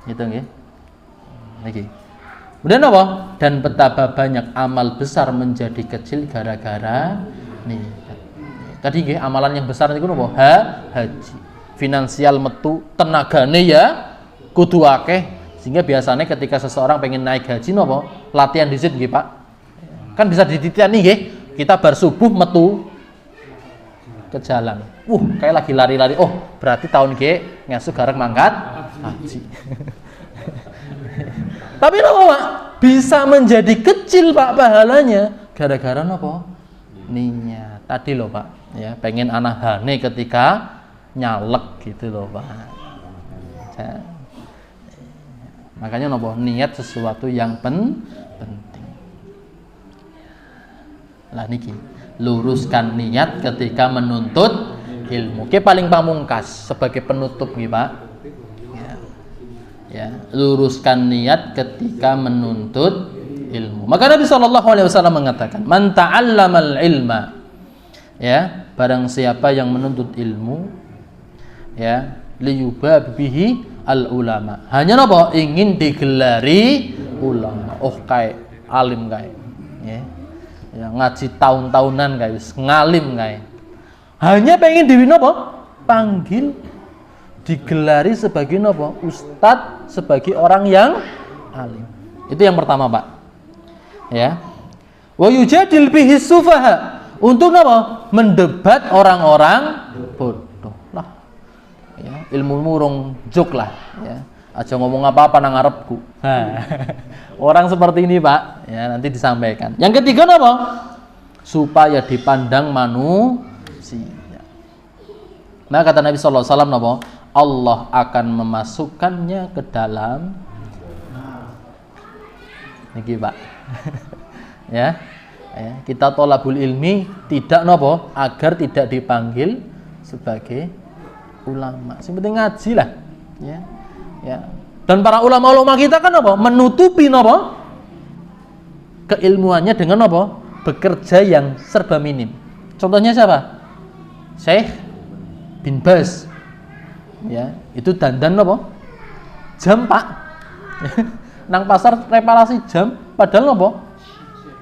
Gitu nggih. Niki. Kemudian apa? Dan betapa banyak amal besar menjadi kecil gara-gara nih. Tadi nggih amalan yang besar niku napa? Haji. Finansial metu, tenagane ya kudu akeh, sehingga biasanya ketika seseorang pengen naik haji napa? Latihan dhisik nggih, Pak. Kan bisa dititani nggih. Kita bar subuh metu ke jalan. Kayak lagi lari-lari. Oh, berarti tahun ke ngasuk garek mangkat haji. Tapi napa, Pak? Bisa menjadi kecil, Pak, pahalanya gara-gara napa? Niat. Tadi loh, Pak, ya, pengen anahane ketika nyalek gitu loh, Pak. Ya. Makanya napa? Niat sesuatu yang penting. Lah niki, luruskan niat ketika menuntut ilmu. Oke, paling pamungkas sebagai penutup nggih, Pak. Ya, luruskan niat ketika menuntut ilmu. Maka Nabi SAW mengatakan, "Man ta'allamal ilma." Ya, barang siapa yang menuntut ilmu, ya, liyubab bihi al ulama. Hanya napa? Ingin digelari ulama. Oh, kayak alim kayak. Ya. Ya, ngaji tahun-tahunan guys, ngalim guys. Hanya pengen diwi napa? Panggil, digelari sebagai napa? Ustadz, sebagai orang yang alim. Itu yang pertama, Pak. Ya. Wa yujadil bihi sufaha. Untuk napa? Mendebat orang-orang bodoh. Lah. Ya, ilmu murung juk lah, ya. Aja ngomong apa-apa nang ngarepku. Orang seperti ini, Pak, ya, nanti disampaikan. Yang ketiga apa? Supaya dipandang manusia. Nah, kata Nabi sallallahu alaihi wasallam apa? Allah akan memasukkannya ke dalam niki, Pak. Ya. Ya, kita tolabul ilmi tidak napa? Agar tidak dipanggil sebagai ulama. Yang penting ngaji lah, ya. Ya. Dan para ulama-ulama kita kan apa? Menutupi apa? Keilmuannya dengan apa? Bekerja yang serba minim. Contohnya siapa? Syekh bin Baz. Ya, itu dandan apa? Jam, Pak. Nang pasar reparasi jam, padahal apa?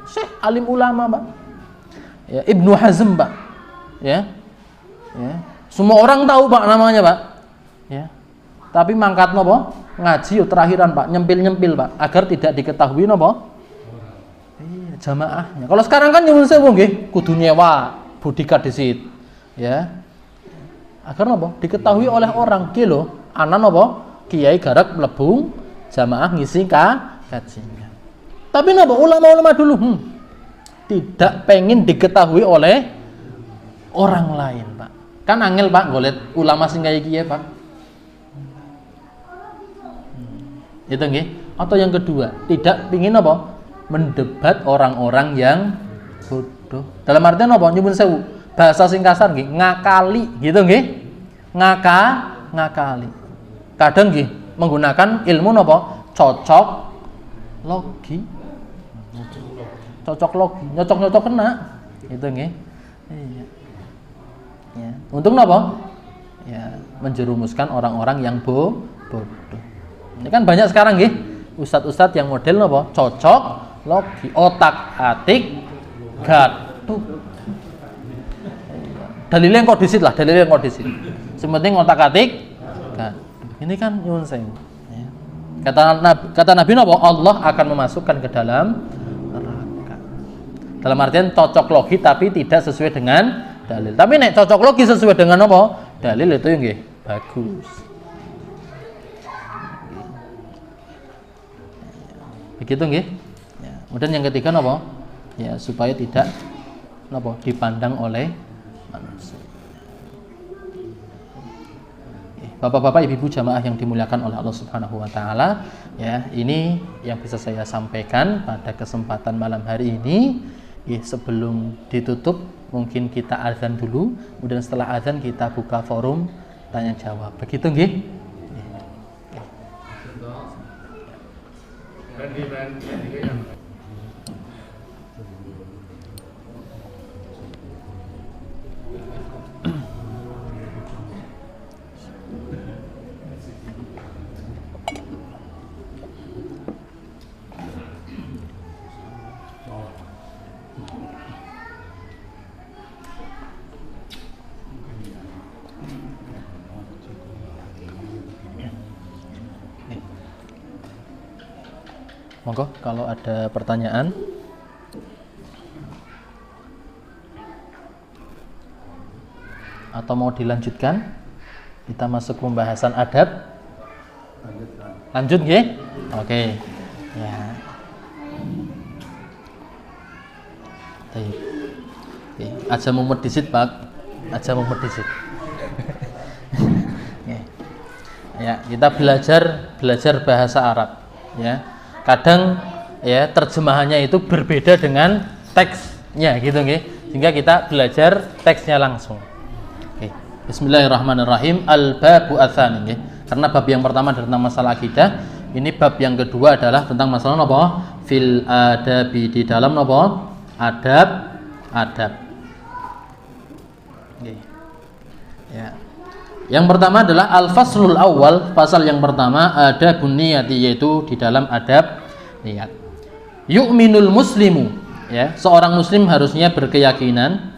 Syekh alim ulama, Pak. Ya, Ibnu Hazm, Pak. Ya. Ya. Semua orang tahu, Pak, namanya, Pak. Ya. Tapi mangkat napa? Ngaji yo terakhiran, Pak, nyempil-nyempil, Pak, agar tidak diketahui napa? Iya, jamaahnya. Kalau sekarang kan nyuwun sewu nggih, kudu nyewa bodyguard disit. Ya. Agar napa? Diketahui oleh orang ki lho, ana napa? Kiai garak mlebu jamaah ngisi kajian. Tapi napa ulama-ulama dulu tidak pengen diketahui oleh orang lain, Pak. Kan angel, Pak, golet ulama sing kaya kiye, Pak. Itu nggih. Atau yang kedua, tidak pingin apa? Mendebat orang-orang yang bodoh. Dalam artian apa? Nyuwun sewu. Bahasa sing kasar nggih, ngakali, gitu nggih. Ngakali. Kadang nggih menggunakan ilmu napa? Cocok logi. Cocok logi, nyocok-nyocok kena. Gitu nggih. Iya. Ya. Untung napa? Ya, menjerumuskan orang-orang yang bodoh. Ini kan banyak sekarang nggih, ustadz-ustadz yang model napa? Cocok logi, otak-atik gaduh. Dalile engko disit lah, dalile engko disit. Sepenting ngotak-atik. Ini kan nyuwun sewu. Ya. Kata Nabi napa? Allah akan memasukkan ke dalam neraka. Dalam artian cocok logi tapi tidak sesuai dengan dalil. Tapi nek cocok logi sesuai dengan apa? Dalil itu nggih bagus. Begitu nggih. Ya. Kemudian yang ketiga napa? Ya, supaya tidak napa dipandang oleh manusia. Bapak-bapak, ibu-ibu jamaah yang dimuliakan oleh Allah Subhanahu wa taala, ya, ini yang bisa saya sampaikan pada kesempatan malam hari ini. Ya, sebelum ditutup mungkin kita azan dulu, kemudian setelah azan kita buka forum tanya jawab. Begitu nggih? Monggo kalau ada pertanyaan. Atau mau dilanjutkan? Kita masuk pembahasan adab. Lanjut nggih? Oke. Ya. Baik. Oke, aja mumet disit, Pak. Aja mumet disit. Ya, kita belajar bahasa Arab, ya. Kadang ya terjemahannya itu berbeda dengan teksnya gitu nggih. Sehingga kita belajar teksnya langsung. Oke. Bismillahirrahmanirrahim. Al-babu ats-tsani nggih. Karena bab yang pertama tentang masalah akidah, ini bab yang kedua adalah tentang masalah apa? Fil adabi, di dalam apa? Adab. Oke. Ya. Yang pertama adalah al-faslul awal, pasal yang pertama adabun niyati, yaitu di dalam adab niat. Yu'minul muslimu, ya, seorang muslim harusnya berkeyakinan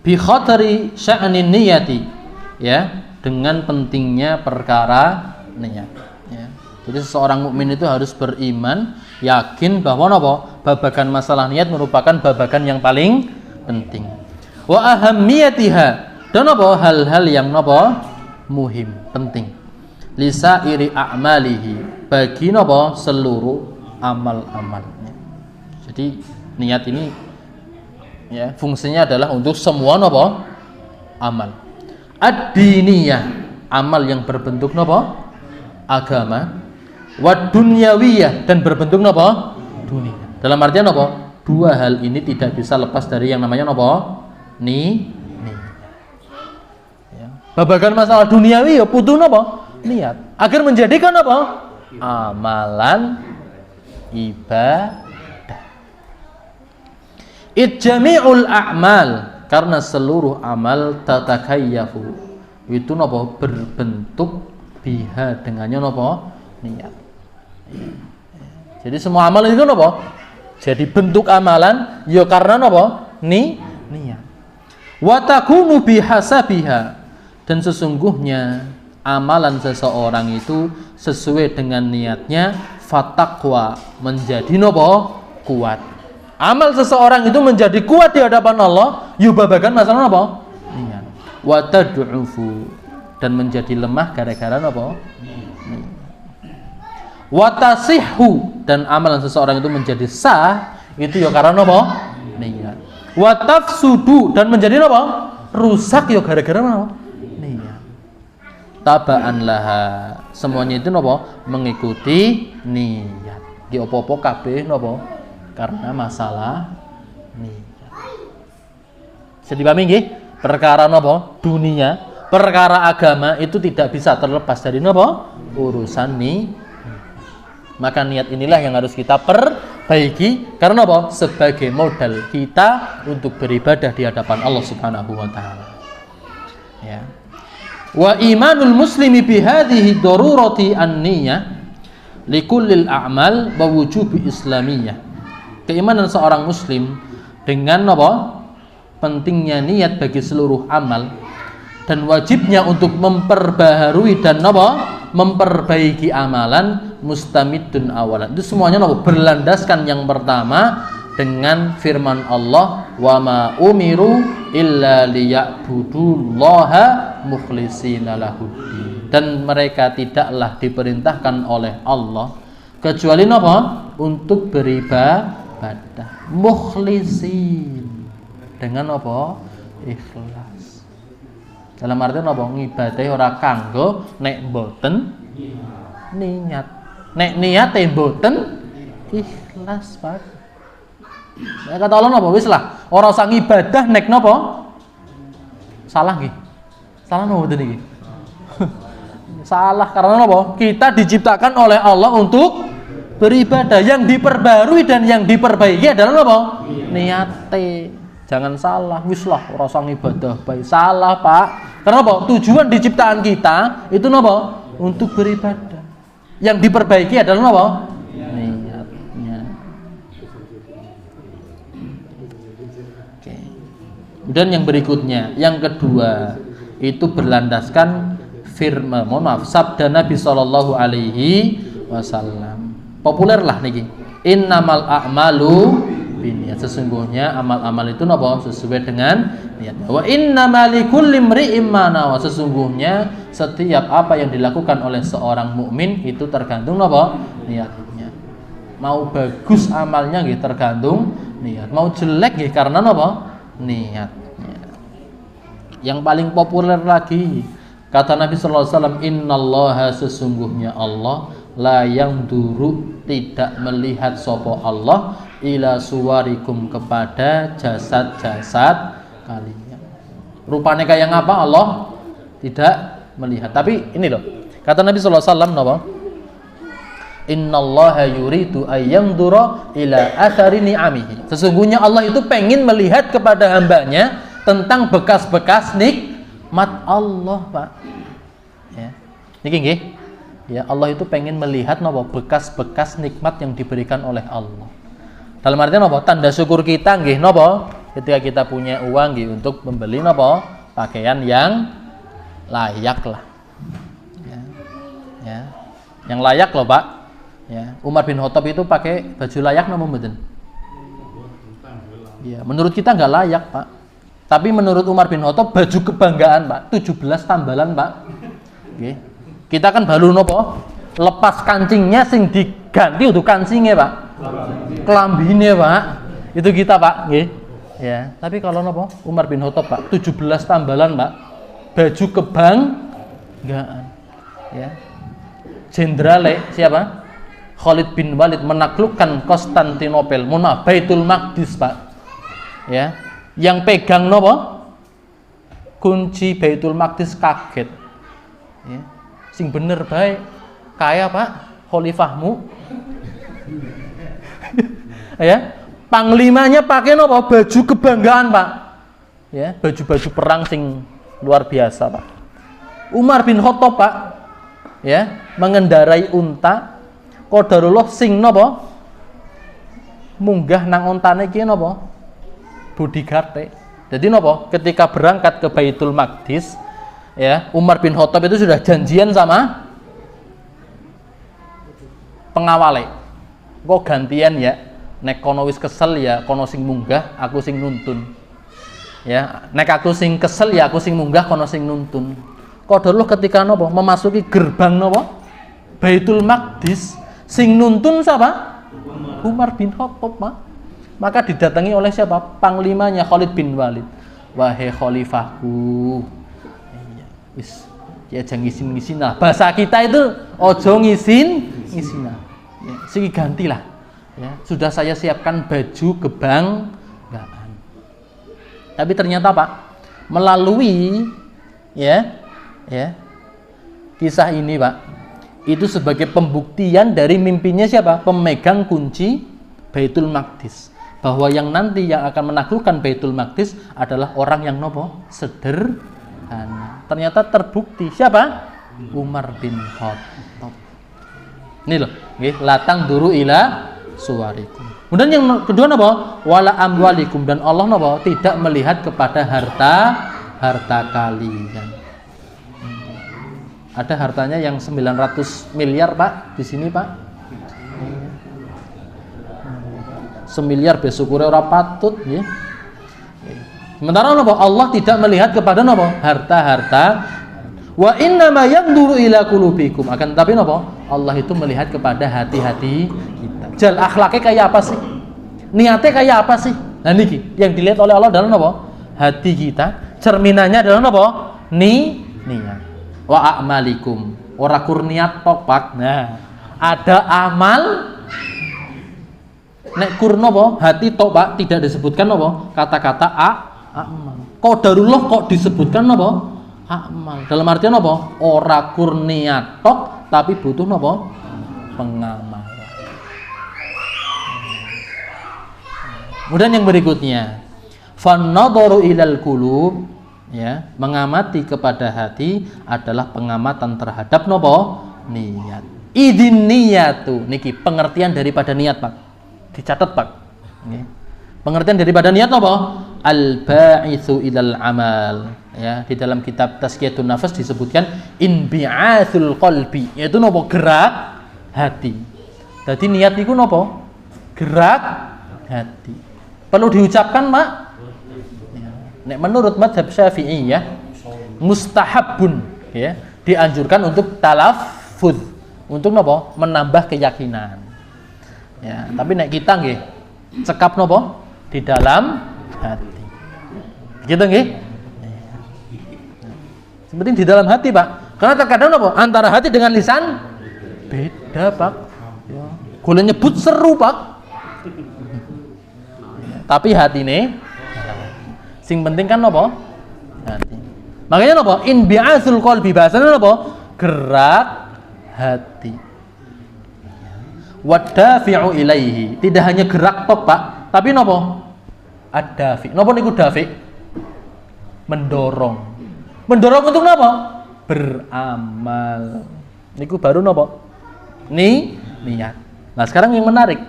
bi khatari sya'nin niyati, ya, dengan pentingnya perkara niat, ya. Jadi seseorang mukmin itu harus beriman, yakin bahwa napa? Babagan masalah niat merupakan babagan yang paling penting. Wa ahammiyatiha, dan napa? Hal-hal yang napa? Muhim, penting. Lisa iri a'malihi, bagi napa? Seluruh amal-amalnya. Jadi niat ini, ya, fungsinya adalah untuk semua napa? Amal. Ad-diniyah, amal yang berbentuk napa? Agama. Wa dunyawiyah, dan berbentuk napa? Dunia. Dalam artian napa? Dua hal ini tidak bisa lepas dari yang namanya napa? Babagan masalah duniawi ya putu napa? Niat. Agar menjadikan apa? Amalan ibadah. Ijjami'ul a'mal, karena seluruh amal tatakayyafu, itu napa? Berbentuk biha, dengannya napa? Niat. Jadi semua amal itu napa? Jadi bentuk amalan ya karena napa? Niat. Wa takunu bihasabiha, dan sesungguhnya amalan seseorang itu sesuai dengan niatnya, fatakwa, menjadi nopo? Kuat. Amal seseorang itu menjadi kuat di hadapan Allah, yubabakan masalah nopo? Niat. Wa tad'ufu, dan menjadi lemah gara-gara nopo? Wa tasihhu, dan amalan seseorang itu menjadi sah itu ya karena nopo? Niat. Wa tafsudu, dan menjadi nopo? Rusak ya gara-gara nopo? Tabaan laha, semuanya itu nopo? Mengikuti niat. Ki opo-opo kabeh nopo? Karena masalah niat. Bisa dipahami nggih? Perkara nopo? Dunia, perkara agama itu tidak bisa terlepas dari nopo? Urusan niat. Maka niat inilah yang harus kita perbaiki, karena nopo? Sebagai modal kita untuk beribadah di hadapan Allah Subhanahu wa taala. Ya. Wa imanul muslimi bihadhihi darurati an-niyah likullil a'mal wa wujubi islamiyah. Keimanan seorang muslim dengan apa? Pentingnya niat bagi seluruh amal, dan wajibnya untuk memperbaharui dan memperbaiki amalan mustamidun awalan. Itu semuanya berlandaskan yang pertama dengan firman Allah, wa ma umiru illa liya'budullaha mukhlishina lahuddin. Dan mereka tidaklah diperintahkan oleh Allah kecuali untuk beribadah mukhlisin dengan ikhlas. Dalam artian ngibadahi ora kanggo nek mboten niat. Nek niate mboten ikhlas, Pak. Nek kata Allah wis lah, ora usah ngibadah nek salah nggih. Salah mboten iki? Salah karena kita diciptakan oleh Allah untuk beribadah. Yang diperbarui dan yang diperbaiki adalah niate. Jangan salah, wis lah ora usah ngibadah bae. Salah, Pak. Karena tujuan diciptaan kita itu untuk beribadah. Yang diperbaiki adalah niatnya. Oke. Dan yang berikutnya, yang kedua itu berlandaskan sabda Nabi sallallahu alaihi wasallam. Populer lah niki. Innamal a'malu binniyat. Sesungguhnya amal-amal itu sesuai dengan niatnya. Wa innamal likulli imri'in ma nawa. Sesungguhnya setiap apa yang dilakukan oleh seorang mukmin itu tergantung niatnya. Mau bagus amalnya nggih tergantung niat. Mau jelek nggih karena niatnya. Yang paling populer lagi kata Nabi sallallahu alaihi wasallam, innallaha sesungguhnya Allah la yang duru tidak melihat sopo Allah ila suwarikum kepada jasad-jasad kalian. Rupanya kayak ngapa Allah tidak melihat. Tapi ini loh, kata Nabi sallallahu alaihi wasallam innallaha yuridu ayyandura ila athari ni'amihi. Sesungguhnya Allah itu pengen melihat kepada hambanya tentang bekas-bekas nikmat Allah, Pak. Ya. Niki nggih. Ya, Allah itu pengen melihat bekas-bekas nikmat yang diberikan oleh Allah. Dalam artian tanda syukur kita nggih ketika kita punya uang nggih untuk membeli pakaian yang layak lah. Ya. Ya. Yang layak loh, Pak. Ya, Umar bin Khattab itu pakai baju layak mboten? Ya, menurut kita nggak layak, Pak. Tapi menurut Umar bin Khattab baju kebanggaan, Pak. 17 tambalan, Pak. Okay. Kita kan baru lepas kancingnya sing diganti untuk kancingnya, Pak. Kelambine, Pak. Itu kita, Pak, nggih. Ya, tapi kalau Umar bin Khattab, Pak, 17 tambalan, Pak. Baju kebanggaan. Ya. Jenderal siapa? Khalid bin Walid menaklukkan Konstantinopel, Baitul Maqdis, Pak. Ya. Yang pegang kunci Baitul Maqdis kaget. Ya. Sing bener baik kaya, Pak, khalifahmu. Ya, panglimanya pakai baju kebanggaan, Pak. Ya, baju-baju perang sing luar biasa, Pak. Umar bin Khattab, Pak, ya, mengendarai unta. Qadarullah sing munggah nang ontane iki bodyguard. Jadi ketika berangkat ke Baitul Maqdis, ya, Umar bin Khattab itu sudah janjian sama pengawale. Kok gantian ya, nek kono wis kesel ya kono sing munggah, aku sing nuntun. Ya, nek aku sing kesel ya aku sing munggah, kono sing nuntun. Qadarullah ketika memasuki gerbang Baitul Maqdis, sing nuntun siapa? Umar bin Khattab, Pak. Maka didatangi oleh siapa? Panglimanya Khalid bin Walid. Wahai khalifahku, wis ya jangan ngisin lah. Bahasa kita itu ojo ngisin lah. Ya, siki gantilah. Ya, sudah saya siapkan baju kebanggaan. Tapi ternyata, Pak, melalui kisah ini, Pak, itu sebagai pembuktian dari mimpinya siapa? Pemegang kunci Baitul Maqdis. Bahwa yang nanti yang akan menaklukkan Baitul Maqdis adalah orang yang sederhana. Ternyata terbukti. Siapa? Umar bin Khattab. Ini loh, latang duru ila suwarikum. Kemudian yang kedua wala amwalikum, dan Allah tidak melihat kepada harta harta kalian. Ada hartanya yang 900 miliar Pak di sini Pak. Semiliar besukure ora patut nggih. Sementara napa Allah tidak melihat kepada napa harta-harta. Wa inna ma yanzuru ila qulubikum. Akan tapi napa Allah itu melihat kepada hati-hati kita. Jal akhlaknya kayak apa sih? Niatnya kayak apa sih? Nah niki yang dilihat oleh Allah adalah napa? Hati kita. Cerminannya adalah napa? Niat. Wa a'malikum. Ora kur niat tok Pak. Nah, ada amal nek kur napa? Hati tok Pak tidak disebutkan napa? Kata-kata amal. Qadarullah kok disebutkan napa? Amal. Dalam artian napa? Ora kur niat tok tapi butuh napa? Pengamalan. Kemudian yang berikutnya, fan-nadharu ilal qulub, ya, mengamati kepada hati adalah pengamatan terhadap napa? Niat. Idin niyatu niki pengertian daripada niat, Pak. Dicatat, Pak. Nggih. Pengertian daripada niat napa? Al-ba'itsu ilal amal. Ya, di dalam kitab Tazkiyatun Nafas disebutkan inbi'atsul qalbi, yaitu napa? Gerak hati. Jadi niat niku napa? Gerak hati. Perlu diucapkan, Pak? Ya. Nek menurut mazhab Syafi'i ya, mustahabun, ya, dianjurkan untuk talaffuz, untuk napa? Menambah keyakinan. Ya, tapi nek kita nggih cekap napa? Di dalam hati. Gitu nggih? Seperti di dalam hati, Pak. Karena terkadang napa? Antara hati dengan lisan beda, Pak. Ya. Golek nyebut seru, Pak. Tapi hati nih, sing penting kan nopo? Hati. Makanya nopo? Inbi'atsul qalbi, bahasanya nopo? Gerak hati. Wadafi'u ilaihi, tidak hanya gerak tok Pak, tapi nopo? Ad-dafi. Nopo niku dafi? Mendorong. Mendorong untuk nopo? Beramal. Niku baru nopo? Niat. Nah sekarang yang menarik,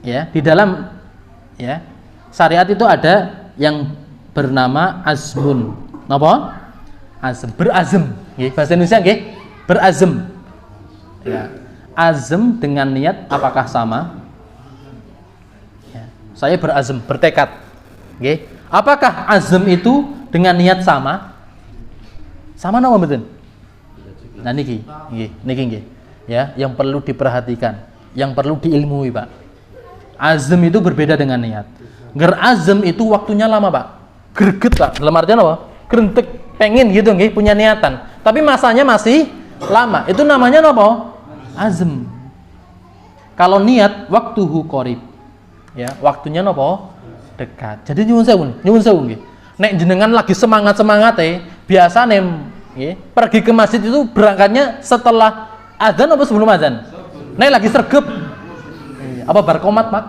ya, di dalam ya syariat itu ada yang bernama azmun. Napa? Azm, berazem. Nggih, bahasa Indonesia nggih, berazem. Ya. Azm dengan niat apakah sama? Ya. Saya berazem, bertekad. Nggih. Apakah azm itu dengan niat sama? Sama napa mboten? Nah niki, nggih, niki nggih. Ya, yang perlu diperhatikan, yang perlu diilmui, Pak. Azm itu berbeda dengan niat. Gerazem itu waktunya lama, Pak. Greget, Pak. Dalam artian apa? Grentek, pengen gitu nggih, punya niatan. Tapi masanya masih lama. Itu namanya apa? Azm. Kalau niat waktuhu qarib. Ya, waktunya apa? Dekat. Jadi nyuwun sewu nggih. Nek jenengan lagi semangat-semangate, biasane nggih, pergi ke masjid itu berangkatnya setelah azan apa sebelum azan? Nek lagi sregep apa barkomat, Pak?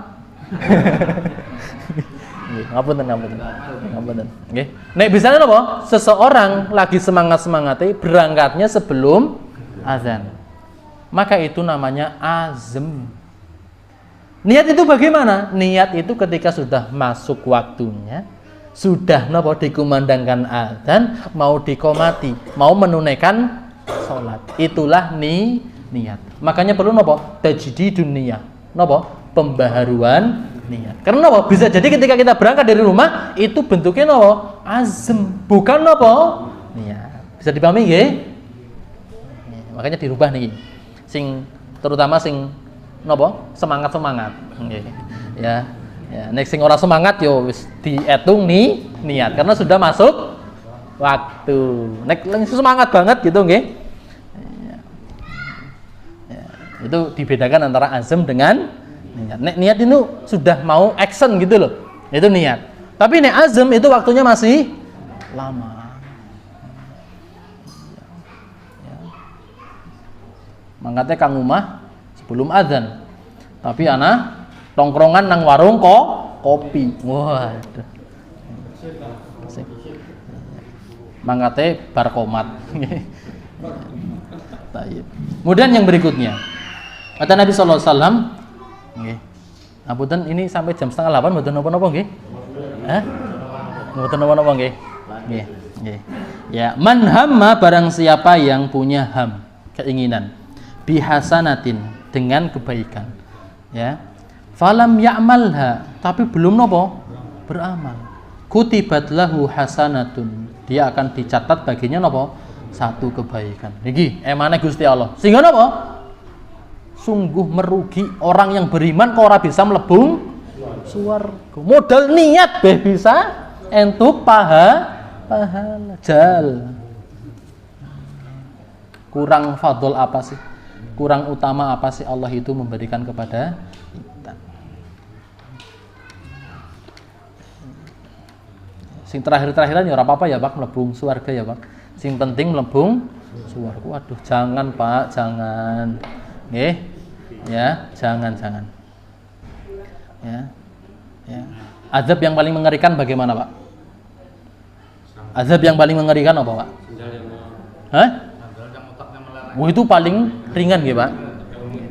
Ngapunten. Nggih. Nek bisane napa? Seseorang lagi semangat-semangate berangkatnya sebelum azan. Maka itu namanya azm. Niat itu bagaimana? Niat itu ketika sudah masuk waktunya, sudah napa dikumandangkan azan, mau dikomati, mau menunaikan salat. Itulah niat. Makanya perlu napa? Tajdidun niyah. Napa? Pembaharuan niat. Karena napa? Bisa jadi ketika kita berangkat dari rumah itu bentuknya napa? Azm, bukan napa? Niat. Bisa dipahami nggih? Makanya dirubah nih. Terutama sing napa? Semangat. Nggih. Ya. Nek sing ora semangat yo wis diitung niat karena sudah masuk waktu. Nek semangat banget gitu nggih. Itu dibedakan antara azam dengan niat. Niat itu sudah mau action gitu loh, itu niat. Tapi nek azam itu waktunya masih lama. Mangkatnya kang umah sebelum azan. Tapi ana tongkrongan nang warung kopi. Waduh. Mangkatnya bar komat. Kemudian yang berikutnya, kata Nabi sallallahu alaihi wasallam, nggih. Apunten ini sampai jam 7:30 mboten napa-napa nggih? Hah? Mboten napa-napa nggih. Nggih. Nggih. Ya, man hamma barang siapa yang punya ham, keinginan, bihasanatin dengan kebaikan. Ya. Falam ya'malha, tapi belum nopo beramal. Kutibat lahu hasanatun. Dia akan dicatat baginya nopo? Satu kebaikan. Niki emane Gusti Allah. Sehingga nopo? Sungguh merugi orang yang beriman kok ora bisa mlebung swarga. Modal niat beh bisa entuk pahala. Jal. Kurang fadl apa sih? Kurang utama apa sih Allah itu memberikan kepada kita? Sing terakhir-terakhiran ya ora apa-apa ya Pak, mlebung swarga ya Pak. Sing penting mlebung swarga. Waduh, jangan Pak, jangan. Nggih. Ya, jangan. Ya. Ya. Azab yang paling mengerikan bagaimana, Pak? Azab yang paling mengerikan apa, Pak? Hah? Oh, itu paling ringan nggih, Pak.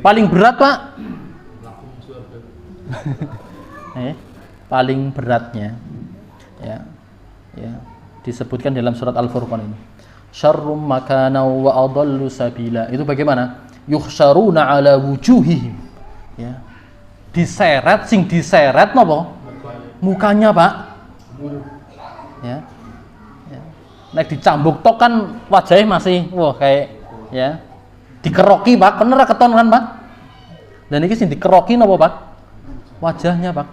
Paling berat, Pak? Paling beratnya. Ya. Ya, disebutkan dalam surat Al-Furqan ini. Syarrum makana wa adallu sabila. Itu bagaimana? Yuhsyaruna ala wujuhihim. Ya. Diseret, sing diseret napa? Mukanya, Pak. Ya. Ya. Nek dicambuk tok kan wajahnya masih kayak ya. Dikeroki, Pak. Bener keton kan, Pak? Dan iki sing dikeroki napa, Pak? Wajahnya, Pak.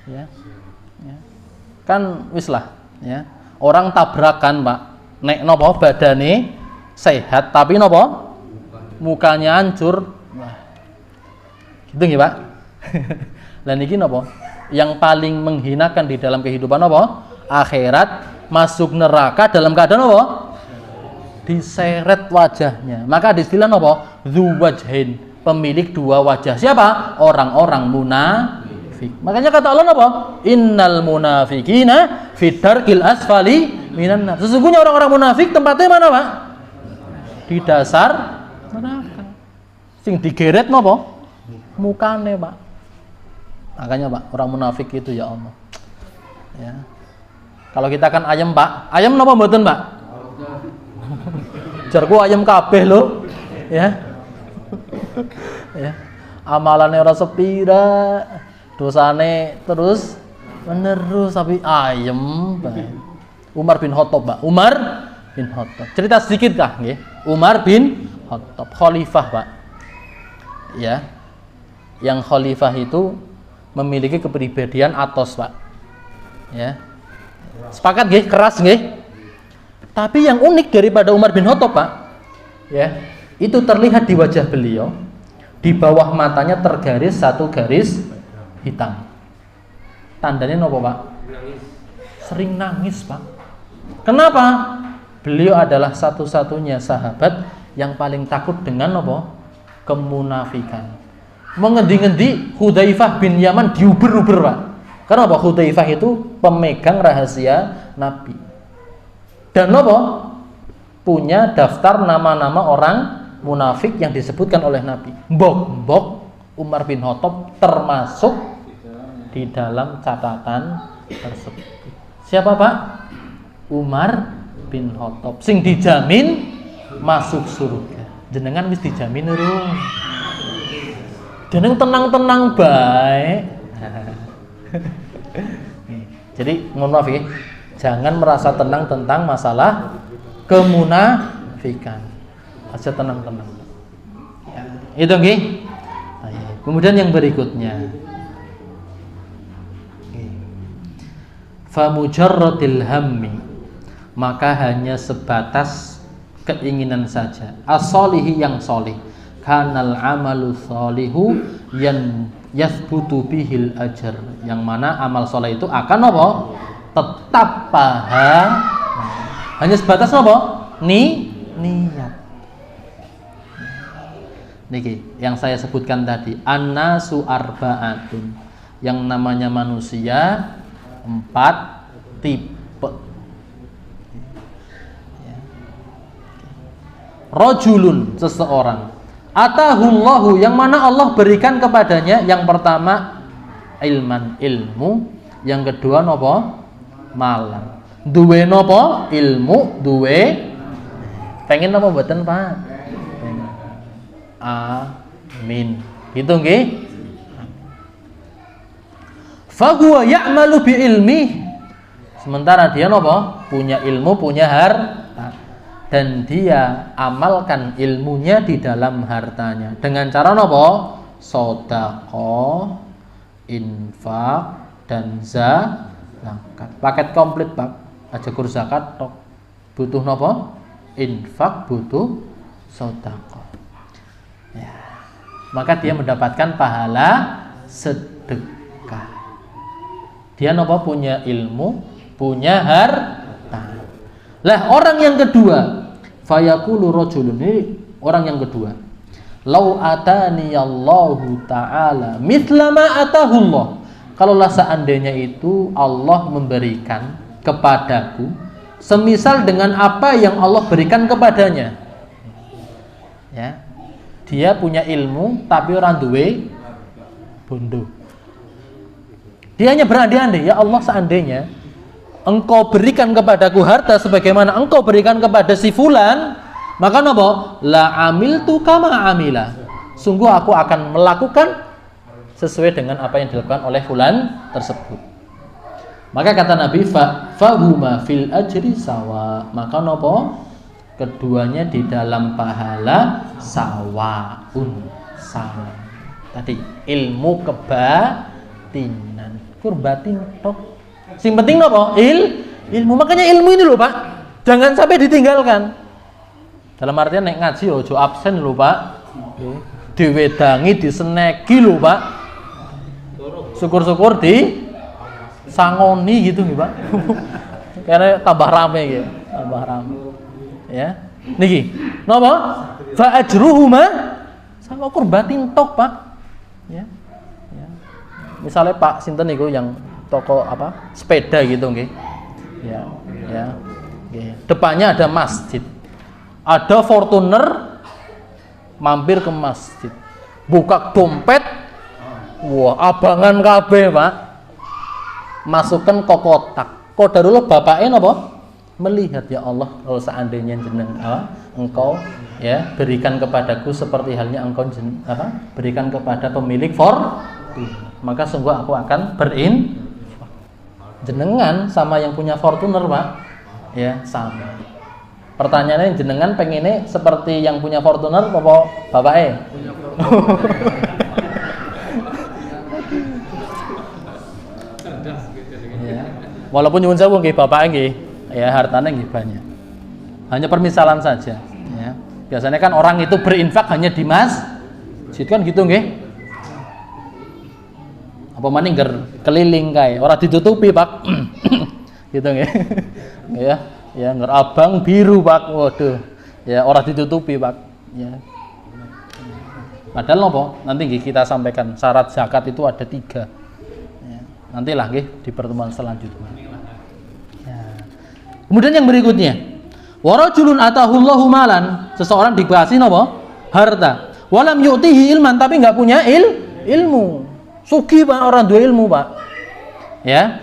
Ya. Ya. Kan wis lah. Ya, orang tabrakan Pak, nek nopo badane sehat tapi nopo mukanya hancur, gitu nggih Pak. Dan ini nopo yang paling menghinakan di dalam kehidupan nopo akhirat, masuk neraka dalam keadaan nopo diseret wajahnya. Maka ada istilah nopo dzuwajhin, pemilik dua wajah. Siapa? Orang-orang munafik. Makanya kata Allah apa? Innal munafiqina fid darkil asfali minan nar. Sesungguhnya orang-orang munafik tempatnya mana, Pak? Di dasar neraka. Sing digeret napa? Mukane, Pak. Makanya, Pak, orang munafik itu ya Allah. Ya. Kalau kita kan ayam, Pak. Ayam napa mboten, Pak? Jarku ayam kabeh lho. Ya. Ya. Amalane ora sepira. Dosane terus menerus tapi ayem bae. Umar bin Khattab, Pak. Umar bin Khattab. Cerita sedikit kah nggih? Umar bin Khattab khalifah, Pak. Ya. Yang khalifah itu memiliki kepribadian atos, Pak. Ya. Sepakat nggih, keras nggih. Tapi yang unik daripada Umar bin Khattab, Pak, ya, itu terlihat di wajah beliau. Di bawah matanya tergaris satu garis hitam. Tandanya apa, Pak? Sering nangis, Pak. Kenapa? Beliau adalah satu-satunya sahabat yang paling takut dengan apa? Kemunafikan. Mengendi-ngendi Hudzaifah bin Yaman diuber-uber, Pak. Karena apa? Hudzaifah itu pemegang rahasia Nabi. Dan apa? Punya daftar nama-nama orang munafik yang disebutkan oleh Nabi. Mbok Umar bin Khattab termasuk di dalam catatan tersebut. Siapa, Pak? Umar bin Khattab. Sing dijamin masuk surga. Jenengan wis dijamin urung? Jeneng tenang-tenang baik. Jadi mohon maaf ya, jangan merasa tenang tentang masalah kemunafikan. Aja tenang-tenang. Ya, itu nggih. Kemudian yang berikutnya, famujarratil hammi, maka hanya sebatas keinginan saja. As-solihi yang solih, kanal amalu solihu yang yathbutu bihil ajar, yang mana amal soleh itu akan apa? Tetap pahala. Hanya sebatas apa? Niat. Niki yang saya sebutkan tadi, annasu arba'atun, yang namanya manusia 4 tipe. Rajulun, seseorang, atahullahu, yang mana Allah berikan kepadanya yang pertama ilman, ilmu, yang kedua nopo? Malam. Duwe napa? Ilmu, duwe pengen napa mboten, Pak? Pengen. Amin. Gitu nggih? Fa huwa ya'malu bi ilmi. Sementara dia napa? Punya ilmu, punya harta. Dan dia amalkan ilmunya di dalam hartanya. Dengan cara napa? Sedekah, infak, dan zakat. Paket komplit, Pak. Aja kur zakat tok. Butuh napa? Infak, butuh sedekah. Ya. Maka dia mendapatkan pahala sedekah. Dia napa? Punya ilmu, punya harta. Lah orang yang kedua, fayaqulu rajulun, ini orang yang kedua. Lau atani Allahu ta'ala mithla ma atahullah. Kalaulah seandainya itu Allah memberikan kepadaku semisal dengan apa yang Allah berikan kepadanya. Ya. Dia punya ilmu tapi orang duwe bondo. Dia hanya berandai-andai, ya Allah seandainya Engkau berikan kepadaku harta sebagaimana Engkau berikan kepada si fulan, maka napa? La amiltu kama amila. Sungguh aku akan melakukan sesuai dengan apa yang dilakukan oleh fulan tersebut. Maka kata Nabi, fahuma fil ajri sawa. Maka napa? Keduanya di dalam pahala sawaun, sama. Tadi ilmu kebatinan, kurbatin tok. Sing penting napa? Ilmu. Makanya ilmu ini loh, Pak. Jangan sampai ditinggalkan. Dalam artian nek ngaji ojo absen lho, Pak. Diwedangi, diseneki lho, Pak. Syukur-syukur di sangoni gitu nggih, Pak. Karena tambah rame ya, tambah rame. Ya. Niki. Napa? Fa ajruhuma sama kurbatin tok, Pak. Ya. Ya. Misalnya Pak sinten niku yang toko apa? Sepeda gitu nggih. Ya, ya. Nggih. Depannya ada masjid. Ada Fortuner mampir ke masjid. Buka dompet. Wah, abangan kabeh, Pak. Masukkan ke kotak. Qadarullah bapaknya napa? Melihat, ya Allah, kalau seandainya engkau ya berikan kepadaku seperti halnya engkau berikan kepada pemilik Fortuner, maka sungguh aku akan jenengan sama yang punya Fortuner, Pak, ya sama. Pertanyaannya, jenengan pengennya seperti yang punya Fortuner apa bapaknya? Ya. Walaupun nyuwun sewu nggih bapaknya nggih, ya hartanya nggih banyak. Hanya permisalan saja, ya. Biasanya kan orang itu berinfak hanya di masjid kan gitu nggih. Apa maning keliling kae, ora ditutupi, Pak. Gitu nggih. Ya, ya ngger abang biru, Pak. Waduh. Ya ora ditutupi, Pak. Ya. Padahal napa? Nanti nggih kita sampaikan syarat zakat itu ada 3. Ya. Nantilah nggih di pertemuan selanjutnya. Ya. Kemudian yang berikutnya, wa rajulun atahullahu malan, seseorang dikasih napa? Harta. Walam yu'tihi ilman, tapi enggak punya ilmu. Sugih, Pak, orang dua ilmu, Pak. Ya.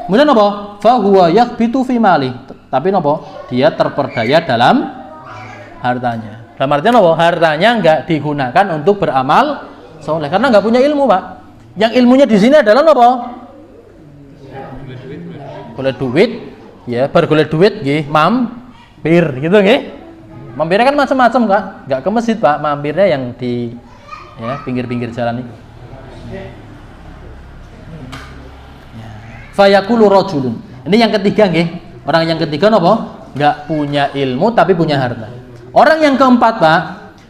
Kemudian apa? Fa huwa yakhbitu fi mali. Tapi napa? Dia terperdaya dalam hartanya. Dalam artian apa? Hartanya enggak digunakan untuk beramal soleh karena enggak punya ilmu, Pak. Yang ilmunya di sini adalah apa? Golek duit, ya, bar golek duit nggih, mampir gitu nggih. Mampirnya kan macam-macam, Kak. Enggak ke masjid, Pak. Mampirnya yang di ya, pinggir-pinggir jalan ini. Fayaqulu rajulun. Ini yang ketiga nggih. Orang yang ketiga napa? Enggak punya ilmu tapi punya harta. Orang yang keempat, Pak,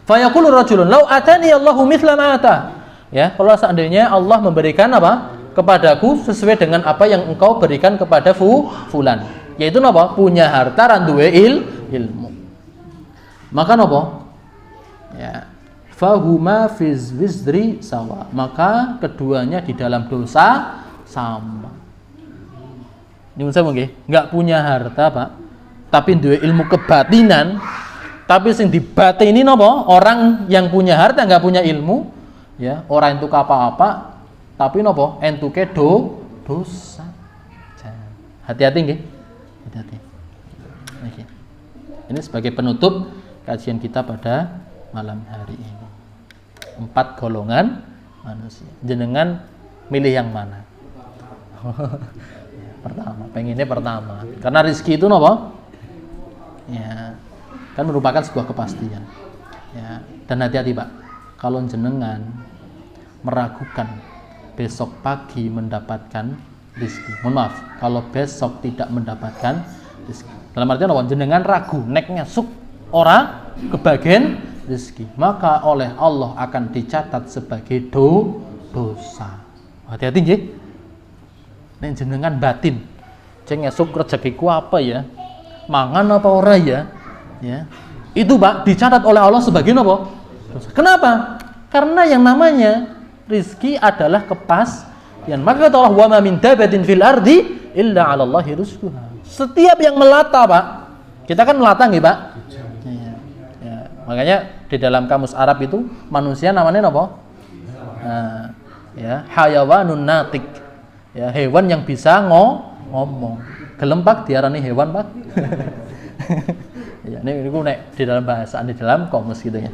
fayaqulu rajulun, "Lau atani Allahu mithla ma ata." Ya, kalau seandainya Allah memberikan apa? Kepadaku sesuai dengan apa yang engkau berikan kepada fulan. Yaitu napa? Punya harta ran duwe ilmu. Maka napa? Ya. Fahuma fiz wizri sawa. Maka keduanya di dalam dosa sama. Ini saya mungkin nggak punya harta, Pak, tapi duwe ilmu kebatinan. Tapi sing dibatini nopo? Orang yang punya harta nggak punya ilmu, ya, orang entuk apa-apa, tapi nopo? Entuke dosa. Hati-hati nggih. Hati-hati. Oke. Ini sebagai penutup kajian kita pada malam hari ini. 4 golongan manusia. Jenengan milih yang mana? Pertama, pengennya pertama. Karena rezeki itu apa? Ya, kan merupakan sebuah kepastian. Ya, dan hati-hati Pak. Kalau jenengan meragukan besok pagi mendapatkan rezeki. Mohon maaf, kalau besok tidak mendapatkan rezeki. Dalam artian apa? Jenengan ragu, nek ngesuk ora kebagian rezeki, maka oleh Allah akan dicatat sebagai dosa. Hati-hati nggih. Nek jenengan batin, ceng ngesuk rezekiku apa ya? Mangan apa ora ya? Ya. Itu Pak dicatat oleh Allah sebagai apa? Dosa. Kenapa? Karena yang namanya rizki adalah kepastian. Maka kata Allah, wa ma min dabatin fil ardi illa 'ala Allahi rizquha. Setiap yang melata, Pak. Kita kan melata nggih, Pak? Ya. Ya. Makanya di dalam kamus Arab itu manusia namanya apa? Nah, ya, hayawanun natik. Ya, hewan yang bisa ngomong. Gelem Pak diarani hewan, Pak. Ya, ini nek di dalam bahasa, di dalam kamus gitu ya.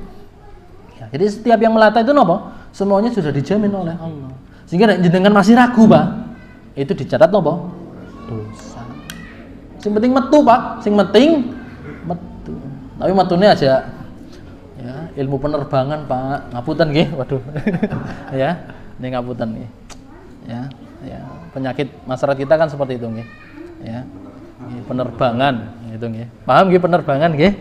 Ya, jadi setiap yang melata itu apa? Semuanya sudah dijamin oleh Allah. Sehingga jenengan masih ragu, Pak. Itu dicatat apa? Dosa. Sing penting metu, Pak. Sing penting metu. Tapi metune aja ya, ilmu penerbangan, Pak. Ngapunten nggih. Waduh. Ya, ini ngapunten nggih. Ya, ya. Penyakit masyarakat kita kan seperti itu nggih. Ya. Penerbangan gitu nggih. Paham nggih penerbangan nggih?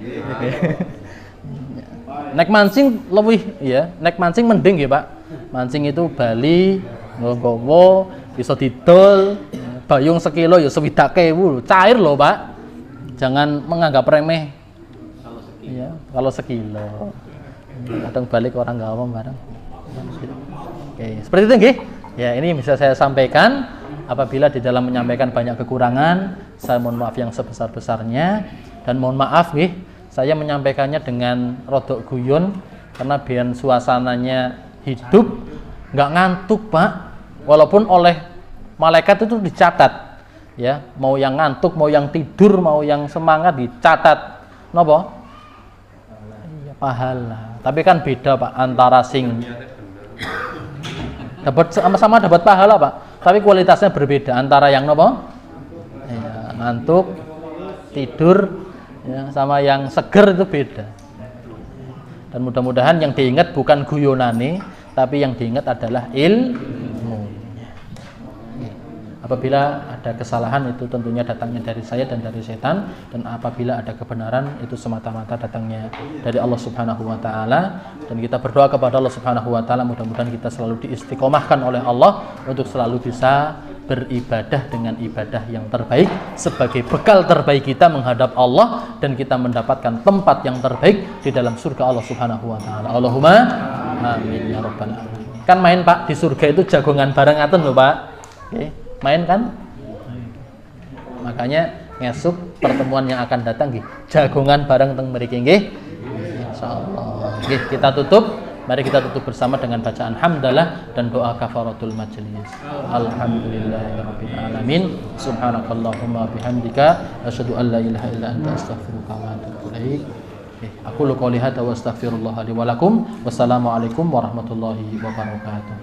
Nek mancing lebih ya, nek mancing mending nggih, Pak. Mancing itu Bali, nggowo, bisa didol, bayung sekilo ya 20.000, cair loh, Pak. Jangan menganggap remeh. Ya, kalau sekilo. Kadang balik orang gawam bareng. Oke, seperti itu nggih. Ya, ini bisa saya sampaikan. Apabila di dalam menyampaikan banyak kekurangan, saya mohon maaf yang sebesar-besarnya, dan mohon maaf nggih, saya menyampaikannya dengan rodok guyon karena biar suasananya hidup, nggak ngantuk, Pak. Walaupun oleh malaikat itu dicatat, ya, mau yang ngantuk, mau yang tidur, mau yang semangat dicatat, nopo? Iya, pahala. Tapi kan beda, Pak, antara sing dapat sama-sama dapat pahala, Pak. Tapi kualitasnya berbeda antara yang nopo? Ya, ngantuk, tidur, ya, sama yang seger itu beda. Dan mudah-mudahan yang diingat bukan guyonane, tapi yang diingat adalah ilmunya. Apabila ada kesalahan itu tentunya datangnya dari saya dan dari setan, dan apabila ada kebenaran itu semata-mata datangnya dari Allah Subhanahu wa taala, dan kita berdoa kepada Allah Subhanahu wa taala mudah-mudahan kita selalu diistiqomahkan oleh Allah untuk selalu bisa beribadah dengan ibadah yang terbaik sebagai bekal terbaik kita menghadap Allah, dan kita mendapatkan tempat yang terbaik di dalam surga Allah Subhanahu wa taala. Allahumma amin ya rabbal alamin. Kan main, Pak, di surga itu jagongan bareng aten lho, Pak. Oke, main kan? Makanya ngesuk pertemuan yang akan datang nggih, jagongan bareng teng mriki nggih. Insyaallah. Nggih, kita tutup. Mari kita tutup bersama dengan bacaan hamdalah dan doa kafaratul majelis. Alhamdulillahirabbil alamin. Subhanakallahumma bihamdika asyhadu an la ilaha illa anta astaghfiruka wa atubu ilaik. Aku qouli hadza wa astaghfirullah li wa lakum. Wassalamualaikum warahmatullahi wabarakatuh.